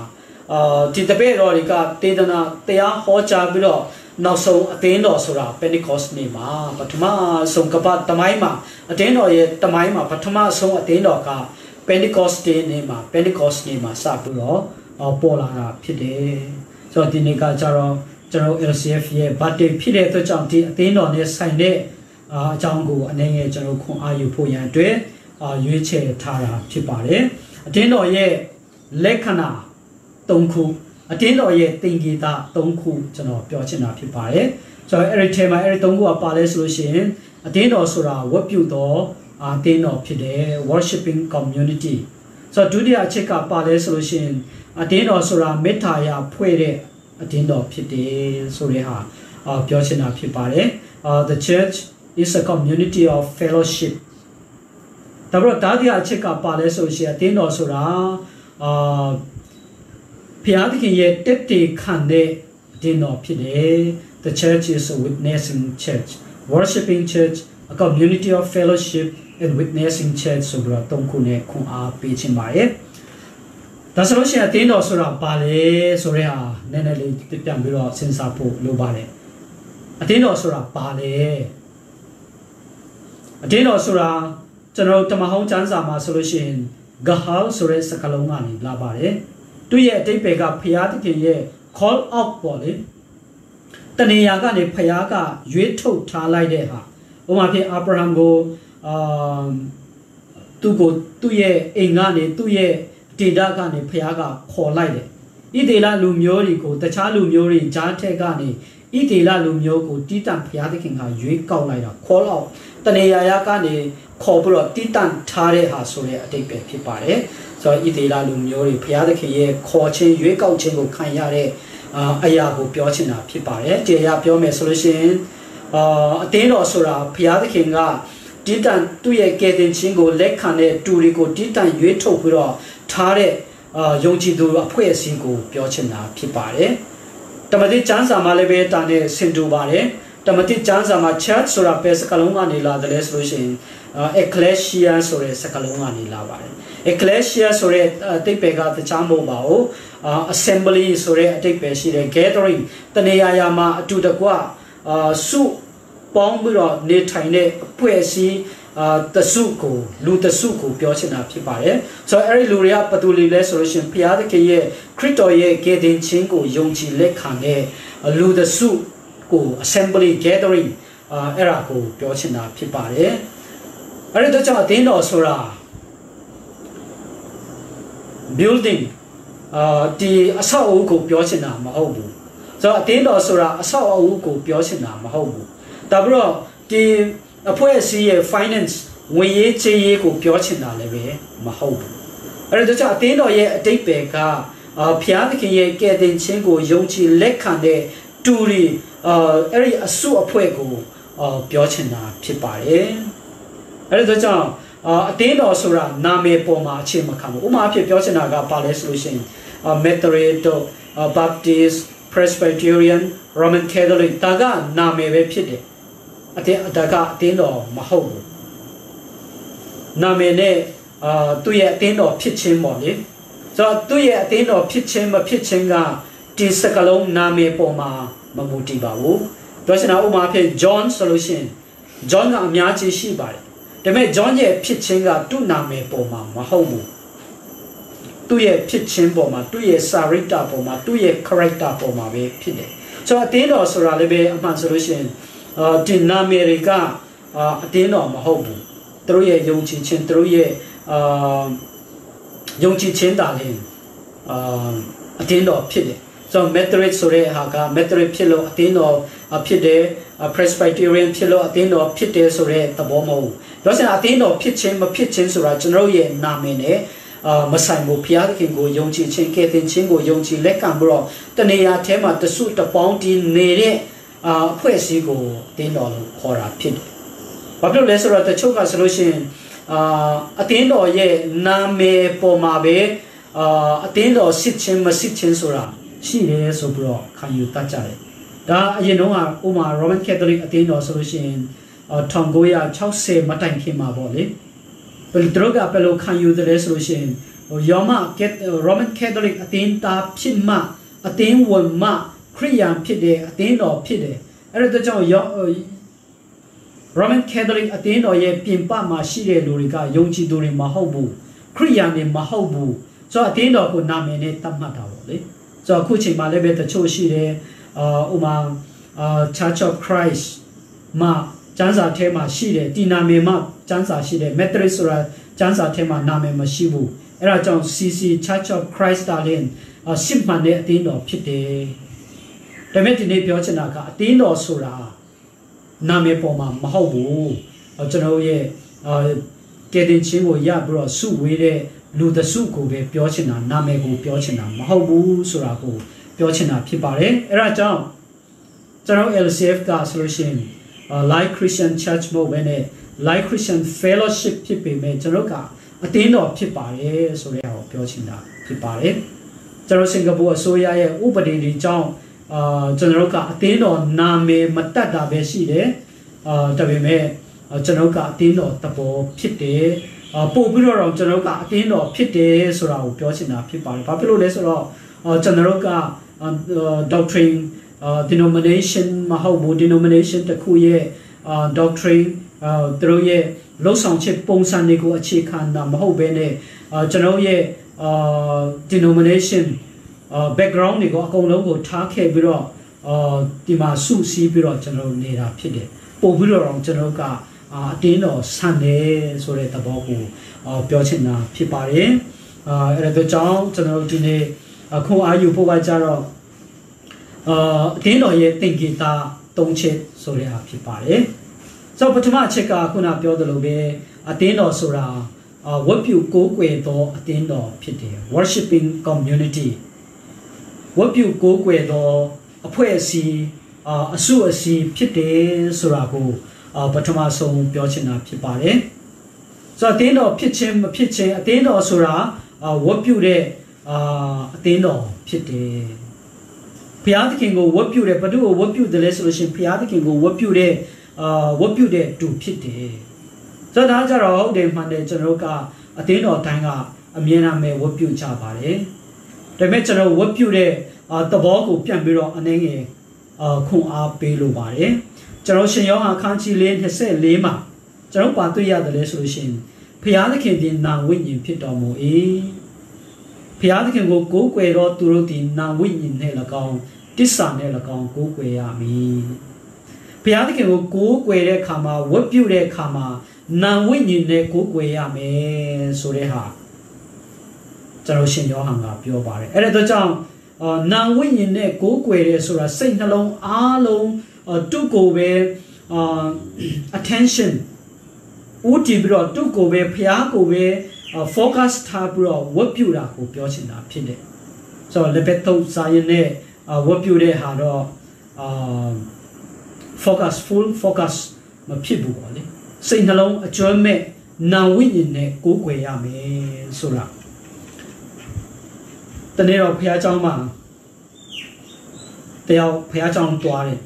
ဒီတပည့်တော်တွေကတေသနာတရားဟောကြားပြီးတော့နောက်ဆုံးအသင်းတော်ဆိုတာ Pentecost နေ့မှာပထမဆုံးကပတ်တမိုင်းမှာအသင်းတော်ရဲ့တမိုင်းမှာပထမဆုံးအသင်းတော်က Pentecost နေ့မှာစပြီးတော့ပေါ်လာတာဖြစ်တယ်ဆိုတော့ဒီနေ့ကကျတော့ကျွန်တော် LCF ရဲ့ birthday ဖြစ်တဲ့အတွက်ကြောင့်ဒီအသင်းတော်နဲ့ဆိုင်တဲ့အကြောင်းကိုအနေနဲ့ကျွန်တော်ခွန်အားယူဖို့ရန်အတွက်ရွေးချယ်ထားတာဖြစ်ပါတယ်အသင်းတော်ရဲ့လက္ခဏာ3ခုအတင်းတော်ရဲ့သင်္ကေတ3ခုကျွန်တော်ပြောချင်တာဖြစ်ပါတယ်ဆိုတော့အဲ့ဒီထဲမှာအဲ့ဒီ3ခုကပါလဲဆိုလို့ရှိရင်အတင်းတော်ဆိုတာဝတ်ပြုတော်အတင်းတော်ဖြစ်တယ် worshiping community ဆိုတော့ဒုတိယအချက်ကပါလဲဆိုလို့ရှိရင်အတင်းတော်ဆိုတာမေတ္တာရာဖွဲ့တဲ့အတင်းတော်ဖြစ်တယ်ဆိုတဲ့ဟာပြောချင်တာဖြစ်ပါတယ် the church is a community of fellowship ဒါပေမဲ့ဒါတိယအချက်ကပါလဲဆိုလို့ရှိရင်အတင်းတော်ဆိုတာ Piadikin ye tete kande dino pide. The church is a witnessing church, worshiping church, a community of fellowship and witnessing church. So bro, tongkune kung a pichin bae. That's what she attained also a bale, sorea, nenele, tipambiro, sensapo, lobale. Attained also a bale. Attained also a general Tamahon Janzama solution, Gahal Sore Sakalongani, labare. 2 year day pega Piadikin ye call out body. The Niagani Payaga, Yuto Talai deha. Omaki Abraham go to go 2 year Ingani, 2 year Tidagani Payaga, call like. Idela Lumiori go, the Chalumuri, Jategani, Idela Lumiogo, Titan Piadikin, Yuko like call out. The Niagani, Cobra, Titan Tare Hasore, a day pipare. So Idela Lumiori, Piadikin, Coche, Yuko Chingo Kanyare. Ayago Piochina Pipare, Jaya Piome solution, Deno Sura, Piada Kinga, Titan 2 year getting chingo, Lekane, Durigo, Titan Yuto Puro, Tare, Yonji do a Puesingo, Piochina Pipare, Tamati Jansa Malebe Tane Sindubare, Tamati Jansa Ma Church Sura Pesacalongani La the resolution, Ecclesia Sore Sacalongani Lavare. Ecclesia Sore Tipega the Chambo Bao. Assembly sore take pesi gathering the Nayama to the Gua su Bomburo ne Tine Puesi the Suko, Luta Suko, Piochina Pipare. So every Luria Patuli resolution Piada Kaye, Critoye getting Chingo, Yonchi Lekane, Luda Suko, Assembly gathering Eraco, Piochina Pipare. I read the Dino Sura building. The Asao go Piochina Mahobu. So at the end of Sura, Asao go Piochina Mahobu. Dabro, the Poesi finance, when ye say go Piochina Leve, Mahobu. At the end of ye, take back, Piadikin ye getting Chingo, Yonchi, Lekane, Turi, Eri Asu Apuego, Piochina, Pipare. At the end of Sura, Name Poma, Chimakam, Umapi Piochinaga Palace solution. Methodist, Baptist, Presbyterian, Roman Catholic, Daga Name Pide. Daga Dino Mahobu. Namene, 2 year Dino pitching molly. So 2 year Dino pitching Tisakalong Name Poma Mamuti Babu. Dosina Umape John solution. John Amiachi Shibai. The may John ye pitching 2 Name Poma Mahobu. 2 year pitching boma, 2 year sarita boma, 2 year character boma be pide. So at the end of Soralebe a solution, Dinamerica, Dino Mahobu, 3 year Yonchi Chin, 3 year Yonchi Chin Dalin, at the end of pide. So Methodist Sore Haga, Methodist Pillow, at the end of pide, Presbyterian Pillow, at the end of pide Sore Tabomo. Doesn't at the end of pitching Sura General Ye Namene. Masai Pia can go Yonchi Chinket and Chingo Yonchi Lekambro, the Nea Tema, the suit of bounty Nere, Puesigo, Dino, Hora Pit. But the lesser of the Choka solution, at the end of ye, Name Pomabe, at the end of Sitchin Sura, she is so broad, can you touch it? Da, you know, Uma Roman Catholic at the end of solution, Tongoya, Chause, Matan Kimaboli. But droga pelo can use the resolution. Yama get Roman Catholic attain ta pinma, attain one ma, Korean pide, attain or pide. Roman Catholic attain or ye pimpa ma shire luriga, Yonchi during Mahobu, Korean in Mahobu. So attain or could namine tamata. So Kuchi Malebe the Choshire, Church of Christ, Ma. Jansa tema shire, diname ma, Jansa shire, Metrisura, Jansa tema name mashibu. Era John CC Church of Christ Darlin, Simpane Dino Pite. The Metine Piochanaga, Dino Sura, Name Poma, Mahobu, Genoye, getting Chingo Yabro, Su Wide, Luda Suku, Piochina, Namego Piochina, Mahobu, Suraku, Piochina, Pipare, Era John, General LCF gas solution. Like Christian Church Movement, like Christian Fellowship Pipi, Metroka, a tin of Pipare, so they are Piochina, Pipare. ကျွန်တော်စင်ကာပူအစိုးရရဲ့ဥပဒေတွေကြောင့်ကျွန်တော်ကအတင်းတော်နာမည်မတတ်တာပဲရှိတယ်ဒါပေမဲ့ကျွန်တော်ကအတင်းတော်တဘောဖြစ်တယ်ပို့ပြီးတော့ကျွန်တော်ကအတင်းတော်ဖြစ်တယ်ဆိုတာကိုပြောချင်တာဖြစ်ပါတယ်ဘာဖြစ်လို့လဲဆိုတော့ကျွန်တော်ကdoctrine denomination မဟုတ်ဘူး denomination တစ်ခုရဲ့doctrine သူတို့ရဲ့လုံဆောင်ချက်ပုံစံတွေကိုအခြေခံတာမဟုတ်ဘဲနဲ့ကျွန်တော်ရဲ့denomination background တွေကိုအကုန်လုံးကိုထားခဲ့ပြီးတော့ဒီမှာစုစည်းပြီးတော့ကျွန်တော်နေတာဖြစ်တယ်ပို့ပြီးတော့ကျွန်တော်ကအတင်းတော်ဆန်တယ်ဆိုတဲ့သဘောကိုပြောချင်တာဖြစ်ပါတယ်အဲ့ဒါကြောင့်ကျွန်တော်ဒီနေ့ခုအားယူဖို့ကကြတော့အတင်းတော်ရဲ့သင်္ကေတ၃ချက်ဆိုတဲ့အားဖြစ်ပါတယ်ဆိုတော့ပထမအချက်ကခုနပြောသလိုပဲအတင်းတော်ဆိုတာဝတ်ပြုကိုးကွယ်သောအတင်းတော်ဖြစ်တယ် worshiping community ဝတ်ပြုကိုးကွယ်သောအဖွဲ့အစည်းအစုအစည်းဖြစ်တယ်ဆိုတာကိုပထမဆုံးပြောချင်တာဖြစ်ပါတယ်ဆိုတော့အတင်းတော်ဖြစ်ခြင်းမဖြစ်ခြင်းအတင်းတော်ဆိုတာဝတ်ပြုတဲ့အတင်းတော်ဖြစ်တယ်ဘုရားသခင်ကိုဝတ်ပြုတဲ့ဘသူကိုဝတ်ပြုတယ်လဲဆိုလို့ရှိရင်ဘုရားသခင်ကိုဝတ်ပြုတဲ့သူဖြစ်တယ်ဆိုတော့ဒါကြတော့ဟုတ်တယ်မှန်တယ်ကျွန်တော်ကအတင်းတော်တိုင်းကအမြဲတမ်းပဲဝတ်ပြုကြပါတယ်ဒါပေမဲ့ကျွန်တော်ဝတ်ပြုတဲ့သဘောကိုပြန်ပြီးတော့အနေငယ်ခွန်အားပေးလိုပါတယ်ကျွန်တော်ရှင်ယောဟန်ခန်းကြီး24မှာကျွန်တော်ပါတွေ့ရတယ်လဲဆိုလို့ရှိရင်ဘုရားသခင်သည်နာဝိညာဉ်ဖြစ်တော်မူ၏ဘုရားသခင်ကိုကိုးကွယ်တော်သူတို့သည်နာဝိညာဉ်နဲ့၎င်းတစ္ဆာနဲ့၎င်းကိုးကွယ်ရမည်ဘုရားသခင်ကိုကိုးကွယ်တဲ့အခါမှာဝတ်ပြုတဲ့အခါမှာနာဝိညာဉ်နဲ့ကိုးကွယ်ရမယ်ဆိုတဲ့ဟာကျွန်တော်ရှင်ယောဟန်ကပြောပါတယ်အဲ့ဒါကြောင့်နာဝိညာဉ်နဲ့ကိုးကွယ်ရဲဆိုတာစိတ်နှလုံးအားလုံးတုတ်ကိုပဲ attention ဦးတည်ပြီးတော့တုတ်ကိုပဲဖျားကိုပဲ focus ထားပြီးတော့ဝတ်ပြုတာကိုပြောချင်တာဖြစ်တယ်ဆိုတော့လက်ပတ်သုံးစာရင်နဲ့ဝတ်ပြုတဲ့ဟာတော့full focus မဖြစ်ဘူးပေါ့လေစိတ်နှလုံးအကျွမ်းမဲ့နာဝိညာဉ်နဲ့ကိုးကွယ်ရမယ်ဆိုတာတနေ့တော့ဘုရားကျောင်းမှာတယောက်ဘုရားကျောင်းတွားတယ်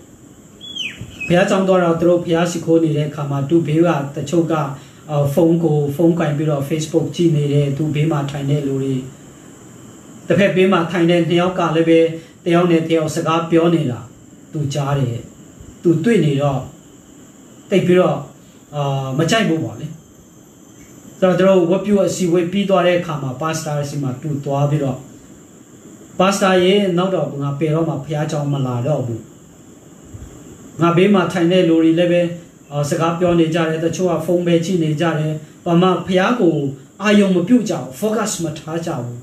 ဘုရားကျောင်းတွားတော့သူတို့ဘုရားရှိခိုးနေတဲ့အခါမှာသူဘေးကတချို့ကဖုန်းကင်ပြီးတော့ Facebook ကြည့်နေတယ်သူဘေးမှာထိုင်တဲ့လူတွေတစ်ဖက်ဘေးမှာထိုင်တဲ့နှစ်ယောက်ကလည်းပဲတယောက်နဲ့တယောက်စကားပြောနေတာသူကြားတယ်သူတွေ့နေတော့တိတ်ပြီးတော့မကြိုက်ဘူးပေါ့လေဆိုတော့တို့ဝတ်ပြုအစီဝေးပြီးသွားတဲ့အခါမှာပါစတာစီမှာသူသွားပြီးတော့ပါစတာရဲ့နောက်တော့ငါပေတော့မှဘုရားကျောင်းမလာတော့ဘူးငါဘေးမှာထိုင်တဲ့လူတွေလည်းပဲစကားပြောနေကြတယ်တချို့ကဖုန်းပဲကြည့်နေကြတယ်ဘာမှဘုရားကိုအာယုံမပြုတ်ကြဘူး focus မထားကြဘူး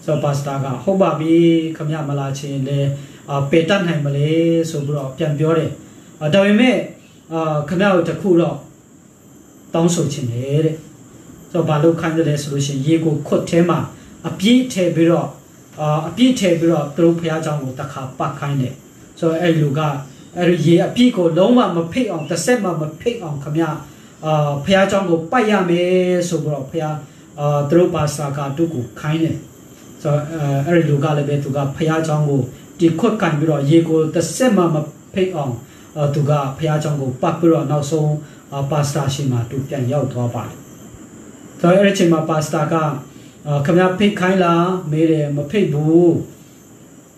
ဆိုတော့ပါစတာကဟုတ်ပါပြီခမရမလာချင်းလေပေတတ်နိုင်မလဲဆိုပြီးတော့ပြန်ပြောတယ်ဒါပေမဲ့ခမရတို့တခုတော့တောင်းဆိုချင်တယ်တဲ့ဆိုတော့ဘာလို့ခိုင်းတယ်လဲဆိုလို့ရှိရင်ရေကိုခွတ်ထဲမှာအပြည့်ထည့်ပြီးတော့သူတို့ဘုရားကျောင်းကိုတခါပတ်ခိုင်းတယ်ဆိုတော့အဲ့လူကအဲ့ဒီရေအပြည့်ကိုလုံးဝမဖိတ်အောင်တစ်ဆက်မှမဖိတ်အောင်ခမရဘုရားကျောင်းကိုပတ်ရမယ်ဆိုပြီးတော့ဘုရားသူတို့ပါစာကသူ့ကိုခိုင်းတယ်ဆိုတော့အဲ့ဒီလူကလည်းပဲသူကဘုရားကျောင်းကိုဒီခွတ်ကန်ပြီးတော့ရေကိုတစ်ဆက်မှမဖိတ်အောင်သူကဘုရားကျောင်းကိုပတ်ပြီးတော့နောက်ဆုံးပါစတာရှိမှသူပြန်ရောက်သွားပါတယ်ဆိုတော့အဲ့ဒီအချိန်မှာပါစတာကခမရဖိတ်ခိုင်းလားမေးတယ်မဖိတ်ဘူး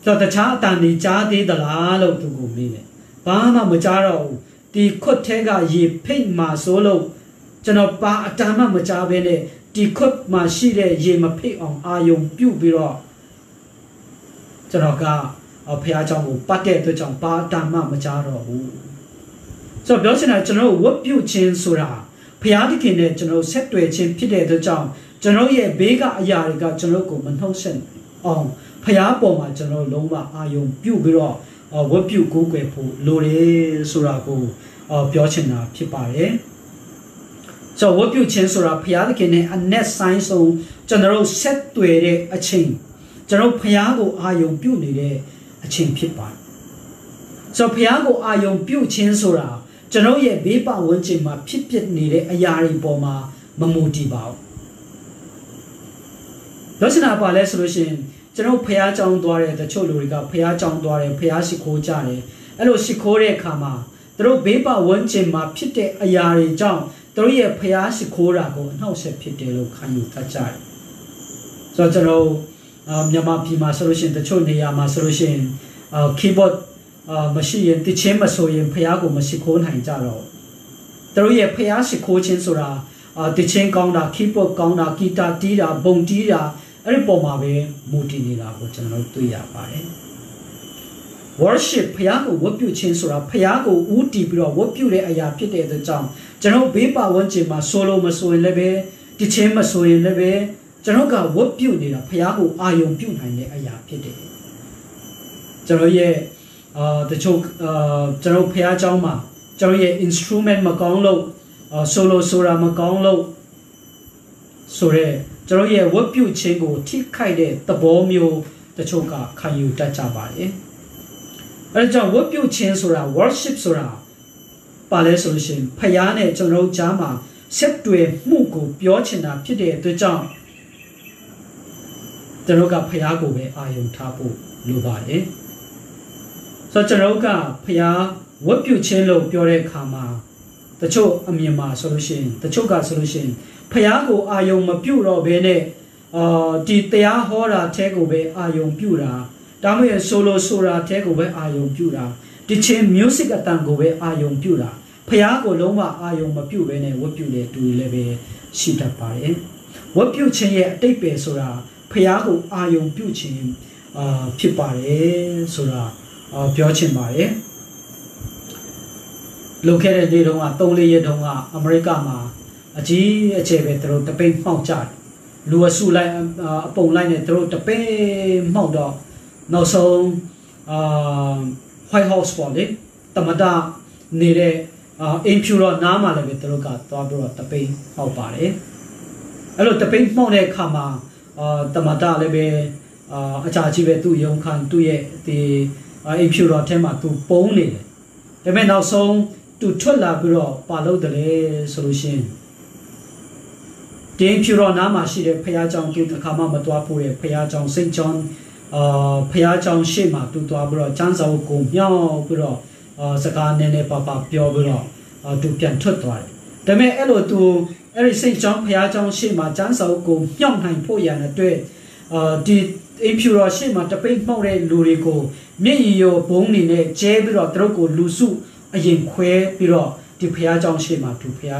ဆိုတော့တခြားအတန်ကြီးကြားသေးသလားလို့သူကိုမေးတယ်ဘာမှမကြားတော့ဘူးဒီခွတ်ထဲကရေဖိတ်မှဆိုလို့ကျွန်တော်ပါအတန်မှမကြားဘဲနဲ့ဒီခွတ်မှာရှိတဲ့ရေမဖိတ်အောင်အာယုံပြုတ်ပြီးတော့ကျွန်တော်ကဘုရားကျောင်းကိုပတ်တဲ့အတွက်ကြောင့်ပါအတန်မှမကြားတော့ဘူးဆိုတော့ပြောချင်တာကျွန်တော်ဝတ်ပြုခြင်းဆိုတာဘုရားသခင်နဲ့ကျွန်တော်ဆက်တွေ့ခြင်းဖြစ်တဲ့အတွက်ကြောင့်ကျွန်တော်ရဲ့ဘေးကအရာတွေကကျွန်တော်ကိုမနှောက်ယှက်အောင်ဖျားပေါ်မှာကျွန်တော်လုံးဝအာယုံပြုတ်ပြီးတော့ဝတ်ပြုကိုးကွယ်ဖို့လိုတယ်ဆိုတာကိုပြောချင်တာဖြစ်ပါတယ်ဆိုတော့ဝတ်ပြုခြင်းဆိုတာဖျားသခင်နဲ့အနက်ဆိုင်ဆုံးကျွန်တော်ဆက်တွေ့တဲ့အချိန်ကျွန်တော်ဖျားကိုအာယုံပြုတ်နေတဲ့အချိန်ဖြစ်ပါတယ်ဆိုတော့ဖျားကိုအာယုံပြုတ်ခြင်းဆိုတာကျွန်တော်ရဲ့ဘေးပတ်ဝန်းကျင်မှာဖြစ်ပျက်နေတဲ့အရာတွေပေါ်မှာမမူတည်ပါဘူး ပြောချင်တာပါလဲဆိုလို့ရှိရင်ကျွန်တော်ဖះကြောင်းသွားတဲ့တချို့လူတွေကဖះကြောင်းသွားတယ်ဖះရှိခိုးကြတယ်အဲ့လိုရှိခိုးတဲ့အခါမှာသူတို့ဘေးပတ်ဝန်းကျင်မှာဖြစ်တဲ့အရာတွေကြောင့်သူတို့ရဲ့ဖះရှိခိုးတာကိုအနှောက်အယှက်ဖြစ်တယ်လို့ခံယူတတ်ကြတယ်ဆိုတော့ကျွန်တော်မြန်မာပြည်မှာဆိုလို့ရှိရင်တချို့နေရာမှာဆိုလို့ရှိရင်keyboard မရှိရင်တချင်းမဆိုရင်ဖះကိုမရှိခိုးနိုင်ကြတော့သူတို့ရဲ့ဖះရှိခိုးခြင်းဆိုတာတချင်းကောင်းတာ keyboard ကောင်းတာဂီတာတီးတာဘုံတီးတာအဲ့ဒီပုံမှာပဲမူတည်နေတာကိုကျွန်တော်တွေ့ရပါတယ် worship ဖះကိုဝတ်ပြုခြင်းဆိုတာဖះကိုဦးတည်ပြီးတော့ဝတ်ပြုတဲ့အရာဖြစ်တဲ့အတွက်ကြောင့်ကျွန်တော်ဘေးပတ်ဝန်းကျင်မှာ solo မဆိုရင်လည်းပဲတချင်းမဆိုရင်လည်းပဲကျွန်တော်ကဝတ်ပြုနေတာဖះကိုအာယုံပြုနိုင်တဲ့အရာဖြစ်တယ်ကျွန်တော်ရဲ့တချို့ကျွန်တော်ဖះเจ้าမှာကျွန်တော်ရဲ့ instrument မကောင်းလို့solo ဆိုတာမကောင်းလို့ဆိုရဲကျွန်တော်ရဲ့ဝတ်ပြုခြင်းကိုထိခိုက်တဲ့သဘောမျိုးတချို့ကခံယူတတ်ကြပါတယ်အဲဒါကြောင့်ဝတ်ပြုခြင်းဆိုတာ worship ဆိုတာပါလဲဆိုလို့ရှိရင်ဖျားနဲ့ကျွန်တော်ကြားမှာဆက်တွေ့မှုကိုပြောချင်တာဖြစ်တဲ့အတွက်ကြောင့်ကျွန်တော်ကဖျားကိုပဲအာရုံထားဖို့လိုပါတယ်ဆိုတော့ကျွန်တော်ကဖျားဝတ်ပြုခြင်းလို့ပြောတဲ့အခါမှာတချို့အမြင်မှာဆိုလို့ရှိရင်တချို့ကဆိုလို့ရှိရင်ဖျားကိုအာယုံမပြုတ်တော့ဘဲနဲ့ဒီတရားဟောတာအဲကိုပဲအာယုံပြုတာဒါမှမဟုတ်ဆိုလိုဆိုတာအဲကိုပဲအာယုံပြုတာဒီချင်း music အတန်ကိုပဲအာယုံပြုတာဖျားကိုလုံးဝအာယုံမပြုတ်ဘဲနဲ့ဝတ်ပြုတဲ့သူတွေလည်းပဲရှိတတ်ပါတယ်ဝတ်ပြုခြင်းရဲ့အတိတ်ပဲဆိုတာဖျားကိုအာယုံပြုတ်ခြင်းဖြစ်ပါတယ်ဆိုတာပြောချင်ပါတယ်လုံခဲ့တဲ့နေ့တုန်းက3-4 ရက်တုန်းကအမေရိကမှာအကြီးအကျယ်ပဲသူတို့တပိတ်မှောက်ကြတယ်လူအစုလိုက်အပုံလိုက်နဲ့သူတို့တပိတ်မှောက်တော့နောက်ဆုံးWhite House ပေါ့လေတမတာနေတဲ့အိမ်ဖြူတော်နားမှာလည်းပဲသူတို့ကသွားပြီးတော့တပိတ်မှောက်ပါတယ်အဲ့လိုတပိတ်မှောက်တဲ့အခါမှာတမတာလည်းပဲအကြာကြီးပဲသူ့ရုံခန်းသူ့ရဲ့ဒီအိမ်ဖြူတော်ထဲမှာသူပုံနေတယ်ဒါပေမဲ့နောက်ဆုံးသူထွက်လာပြီးတော့ပါလို့တယ်လေဆိုလို့ရှိရင်တင်းဖြူတော်နားမှာရှိတဲ့ဖះเจ้าသူတစ်ခါမှမသွားဖို့ရဲ့ဖះเจ้าစိတ်ချောင်းဖះเจ้าရှေ့မှာသူသွားပြီးတော့ကျန်းစာအုပ်ကိုမြောက်ပြီးတော့စကားနည်းနည်းပါပါပြောပြီးတော့သူပြန်ထွက်သွားတယ်ဒါပေမဲ့အဲ့လိုသူအဲ့ဒီစိတ်ချောင်းဖះเจ้าရှေ့မှာကျန်းစာအုပ်ကိုမြောက်နိုင်ဖို့ရန်အတွက်ဒီအိမ်ဖြူတော်ရှေ့မှာတပိတ်မှောက်တဲ့လူတွေကိုမျက်ရည်ရောဘုံနေနဲ့ကျဲပြီးတော့သူတို့ကိုလူစုအရင်ခွဲပြီးတော့ဒီဖះเจ้าရှေ့မှာသူဖះ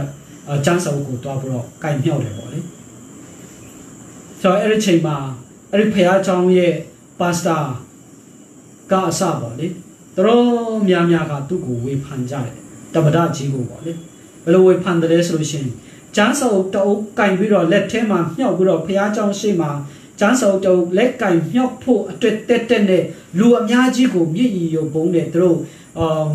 ကျန်းစာအုပ်ကိုတွားပြီးတော့ကင်မြောက်တယ်ပေါ့လေဆိုတော့အဲ့ဒီချိန်မှာအဲ့ဒီဖះเจ้าရဲ့ပါစတာကအစပေါ့လေတော်များကသူ့ကိုဝေဖန်ကြတယ်တမဒကြီးကိုပေါ့လေဘယ်လိုဝေဖန်တယ်ဆိုလို့ရှိရင်ကျန်းစာအုပ်တအုပ်ကင်ပြီးတော့လက်ထဲမှာမြှောက်ပြီးတော့ဖះเจ้าရှေ့မှာကျန်းစာအုပ်တအုပ်လက်ကင်မြှောက်ဖို့အတွက်တက်နဲ့လူအများကြီးကိုမျက်ရည်ရုပ်ပုံးတယ်သူတို့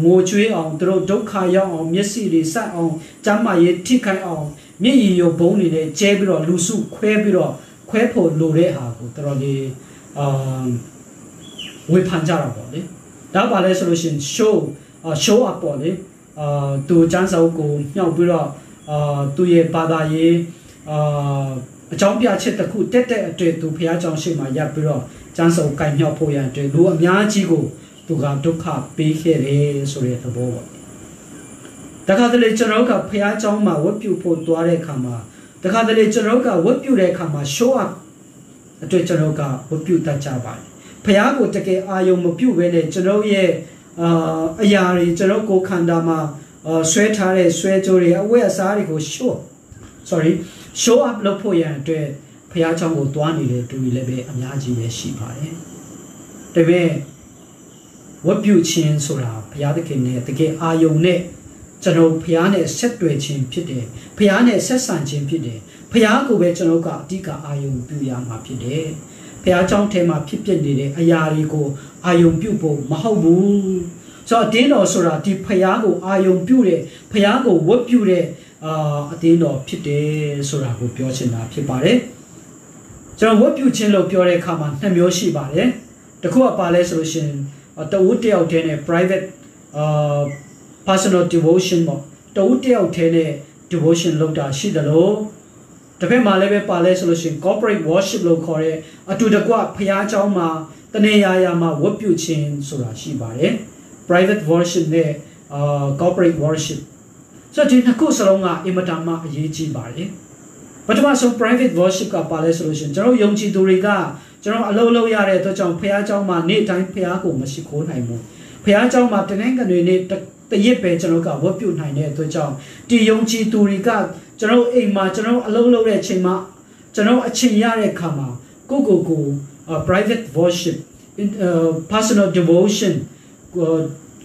ငိုကြွေးအောင်သူတို့ဒုက္ခရောက်အောင်မျက်စိတွေဆက်အောင်ကျမ်းမာရေးထိခိုက်အောင်မျက်ရည်ရုပ်ဘုံတွေနဲ့ကျဲပြီးတော့လူစုခွဲပြီးတော့ခွဲဖို့လိုတဲ့ဟာကိုတော်တော်လေးဝေဖန်ကြတာပေါ့လေဒါပါလဲဆိုလို့ရှိရင် show up ပေါ့လေသူကျန်းစာအုပ်ကိုမြှောက်ပြီးတော့သူရဲ့ဘာသာရေးအကြောင်းပြချက်တစ်ခုတက်အတွေ့သူဖះเจ้าရှိမှရပ်ပြီးတော့ကျန်းစာအုပ်ကင်မြောက်ဖို့ရန်အတွက်လူအများကြီးကိုသူကဒုက္ခပေးခဲ့တယ်ဆိုတဲ့သဘောပေါ့တခါတလေကျွန်တော်ကဖះเจ้าမှာဝတ်ပြုဖို့သွားတဲ့အခါမှာတခါတလေကျွန်တော်ကဝတ်ပြုတဲ့အခါမှာ show up အတွက်ကျွန်တော်ကဝတ်ပြုတတ်ကြပါတယ်ဖះကိုတကယ်အာယုံမပြုတ်ဘဲနဲ့ကျွန်တော်ရဲ့အရာတွေကျွန်တော်ကိုခန္ဓာမှာဆွဲထားတဲ့ဆွဲကြိုးတွေအဝတ်အစားတွေကို show up လုပ်ဖို့ရန်အတွက်ဖះเจ้าကိုသွားနေတဲ့သူတွေလည်းပဲအများကြီးပဲရှိပါတယ်ဒါပေမဲ့ဝတ်ပြုခြင်းဆိုတာဘုရားသခင်နဲ့တကယ်အာယုံနဲ့ကျွန်တော်ဘုရားနဲ့ဆက်တွေ့ခြင်းဖြစ်တယ်ဘုရားနဲ့ဆက်ဆံခြင်းဖြစ်တယ်ဘုရားကိုပဲကျွန်တော်ကအဓိကအာယုံပြုရမှာဖြစ်တယ်ဘုရားကျောင်းထဲမှာဖြစ်ပျက်နေတဲ့အရာတွေကိုအာယုံပြုဖို့မဟုတ်ဘူးဆိုတော့အတင်းတော်ဆိုတာဒီဘုရားကိုအာယုံပြုတဲ့ဘုရားကိုဝတ်ပြုတဲ့အတင်းတော်ဖြစ်တယ်ဆိုတာကိုပြောချင်တာဖြစ်ပါတယ်ကျွန်တော်ဝတ်ပြုခြင်းလို့ပြောတဲ့အခါမှာ2မျိုးရှိပါတယ်တစ်ခုကပါလဲဆိုလို့ရှိရင်တဝတ်တယောက်တည်းနဲ့ private personal devotion ပေါ့တဝတ်တယောက်တည်းနဲ့ devotion လုပ်တာရှိတယ်လို့တ တပည့်မှာလည်းပဲပါလဲဆိုလို့ရှိရင် corporate worship လို့ခေါ်တဲ့အတူတကွဖျားเจ้าမှာတနေရာရာမှာဝတ်ပြုခြင်းဆိုတာရှိပါတယ် private worship နဲ့corporate worship ဆိုတော့ဒီနှစ်ခုစလုံးကအင်မတန်မှအရေးကြီးပါတယ်ပထမဆုံး private worship ကပါလဲဆိုလို့ရှိရင်ကျွန်တော်ယုံကြည်သူတွေကကျွန်တော်အလုပ်လုပ်ရတဲ့အတွက်ကြောင့်ဖျားเจ้าမှာနေ့တိုင်းဖျားကိုမရှိခိုးနိုင်ဘူးဖျားเจ้าမှာတနင်္ဂနွေနေ့တရက်ပဲကျွန်တော်ကဝတ်ပြုနိုင်တဲ့အတွက်ကြောင့်ဒီယုံကြည်သူတွေကကျွန်တော်အိမ်မှာကျွန်တော်အလုပ်လုပ်တဲ့အချိန်မှာကျွန်တော်အချိန်ရတဲ့အခါမှာကို private worship personal devotion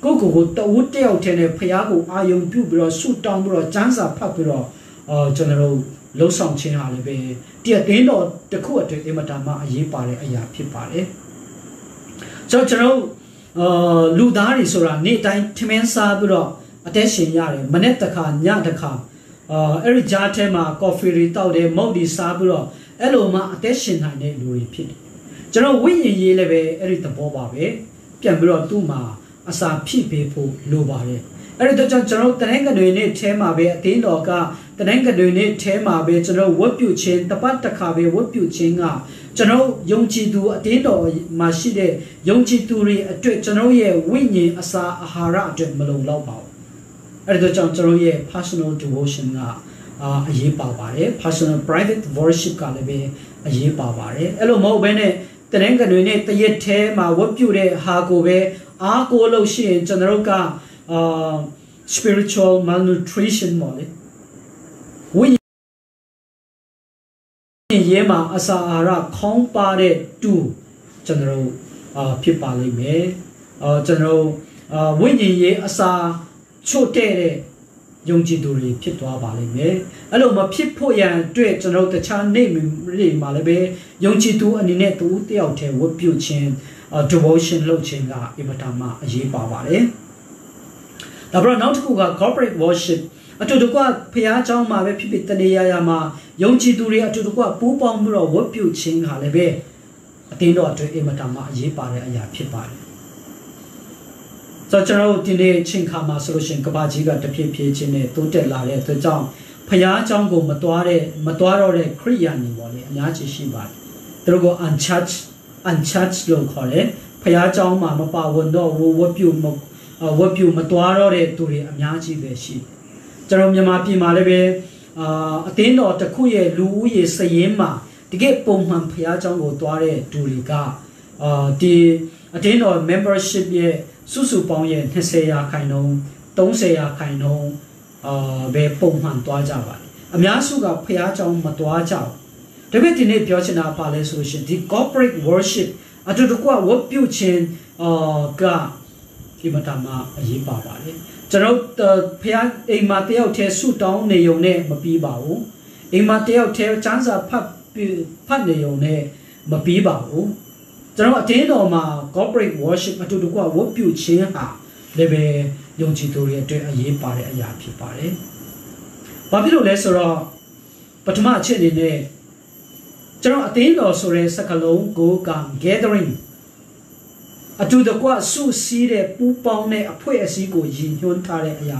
ကိုတဝတ်တယောက်တည်းနဲ့ဖျားကိုအာယုံပြုပြီးတော့ဆုတောင်းပြီးတော့ကျမ်းစာဖတ်ပြီးတော့ကျွန်တော်လှုပ်ဆောင်ခြင်းဟာလည်းပဲဒီအတင်းတော်တစ်ခုအတွင်းအင်မတန်မှအရေးပါတဲ့အရာဖြစ်ပါတယ်ဆိုတော့ကျွန်တော်လူသားတွေဆိုတာနေ့တိုင်းထမင်းစားပြီးတော့အသက်ရှင်ရတယ်မနေ့တစ်ခါညတစ်ခါအဲ့ဒီကြားထဲမှာ coffee တွေတောက်တယ်မုတ်တွေစားပြီးတော့အဲ့လိုမှအသက်ရှင်နိုင်တဲ့လူတွေဖြစ်တယ်ကျွန်တော်ဝိညာဉ်ရေးလည်းပဲအဲ့ဒီသဘောပါပဲပြန်ပြီးတော့သူ့မှာအစာဖြည့်ပေးဖို့လိုပါတယ်အဲ့ဒီတော့ကျွန်တော်တနင်္ဂနွေနေ့ထဲမှာပဲအတင်းတော်ကတနင်္ဂနွေနေ့ထဲမှာပဲကျွန်တော်ဝတ်ပြုခြင်းတပတ်တစ်ခါပဲဝတ်ပြုခြင်းကကျွန်တော်ယုံကြည်သူအတင်းတော်မှာရှိတဲ့ယုံကြည်သူတွေအတွက်ကျွန်တော်ရဲ့ဝိညာဉ်အစာအာဟာရအတွက်မလုံလောက်ပါဘူးအဲ့ဒီတော့ကျွန်တော်ရဲ့ personal devotion ကအရေးပါပါတယ် personal private worship ကလည်းပဲအရေးပါပါတယ်အဲ့လိုမဟုတ်ဘဲနဲ့တနင်္ဂနွေနေ့တရက်ထဲမှာဝတ်ပြုတဲ့ဟာကိုပဲအားကိုးလို့ရှိရင်ကျွန်တော်ကspiritual malnutrition ပေါ့လေဝိညာဉ်ရေးမှာအစာအာဟာရခေါင်းပါတဲ့တူကျွန်တော်ဖြစ်ပါလိမ့်မယ်ကျွန်တော်ဝိညာဉ်ရေးအစာချို့တဲ့ယုံကြည်သူတွေဖြစ်သွားပါလိမ့်မယ်အဲ့လိုမဖြစ်ဖို့ရန်အတွက်ကျွန်တော်တခြားနေ့တွေမှာလည်းပဲယုံကြည်သူအနေနဲ့သူတယောက်တည်းဝတ်ပြုခြင်း devotion လုပ်ခြင်းကအင်မတန်မှအရေးပါပါတယ်ဒါပေမဲ့နောက်တစ်ခုက corporate worship အတူတကွဖျားเจ้าမှာပဲဖြစ်ဖြစ်တနေရာရာမှာယုံကြည်သူတွေအတူတကွပူးပေါင်းပြီးတော့ဝတ်ပြုခြင်းဟာလည်းပဲအတင်းတော်အတွက်အင်မတန်မှအရေးပါတဲ့အရာဖြစ်ပါတယ်ဆိုတော့ကျွန်တော်ဒီနေ့ချိန်ခါမှာဆိုလို့ရှိရင်ကဘာကြီးကတဖြည်းဖြည်းချင်းနဲ့တိုးတက်လာတဲ့အတွက်ကြောင့်ဖျားเจ้าကိုမသွားတော့တဲ့ခရိယာန်တွေပေါ့လေအများကြီးရှိပါတယ်သူတို့က unchurched လို့ခေါ်တယ်ဖျားเจ้าမှာမပါဝင်တော့ဝတ်ပြုမသွားတော့တဲ့သူတွေအများကြီးပဲရှိကျွန်တော်မြန်မာပြည်မှာလည်းပဲအတင်းတော်တစ်ခုရဲ့လူဦးရေစည်ရင်းမှာတကယ်ပုံမှန်ဖျားเจ้าကိုသွားတဲ့သူတွေကဒီအတင်းတော် membership ရဲ့စုစုပေါင်းရဲ့20%ရာခိုင်နှုန်း30%ရာခိုင်နှုန်းပဲပုံမှန်သွားကြပါတယ်အများစုကဖျားเจ้าမသွားကြဘူးဒါပေမဲ့ဒီနေ့ပြောချင်တာပါလဲဆိုလို့ရှိရင်ဒီ corporate worship အတူတကွဝတ်ပြုခြင်းကဒီမတမှာအရေးပါပါတယ်ကျွန်တော်ဖျားအိမ်မှာတယောက်တည်းဆုတောင်းနေုံနဲ့မပြီးပါဘူးအိမ်မှာတယောက်တည်းကျမ်းစာဖတ်နေုံနဲ့မပြီးပါဘူးကျွန်တော်အတင်းတော်မှာ corporate worship အတူတကွဝတ်ပြုခြင်းဟာလည်းပဲယုံကြည်သူတွေအတွက်အရေးပါတဲ့အရာဖြစ်ပါတယ်။ဘာဖြစ်လို့လဲဆိုတော့ပထမအချက်အနေနဲ့ကျွန်တော်အတင်းတော်ဆိုတဲ့စကားလုံးကိုက gathering အတူတကွစုစည်းတဲ့ပူးပေါင်းတဲ့အဖွဲ့အစည်းကိုရည်ညွှန်းထားတဲ့အရာ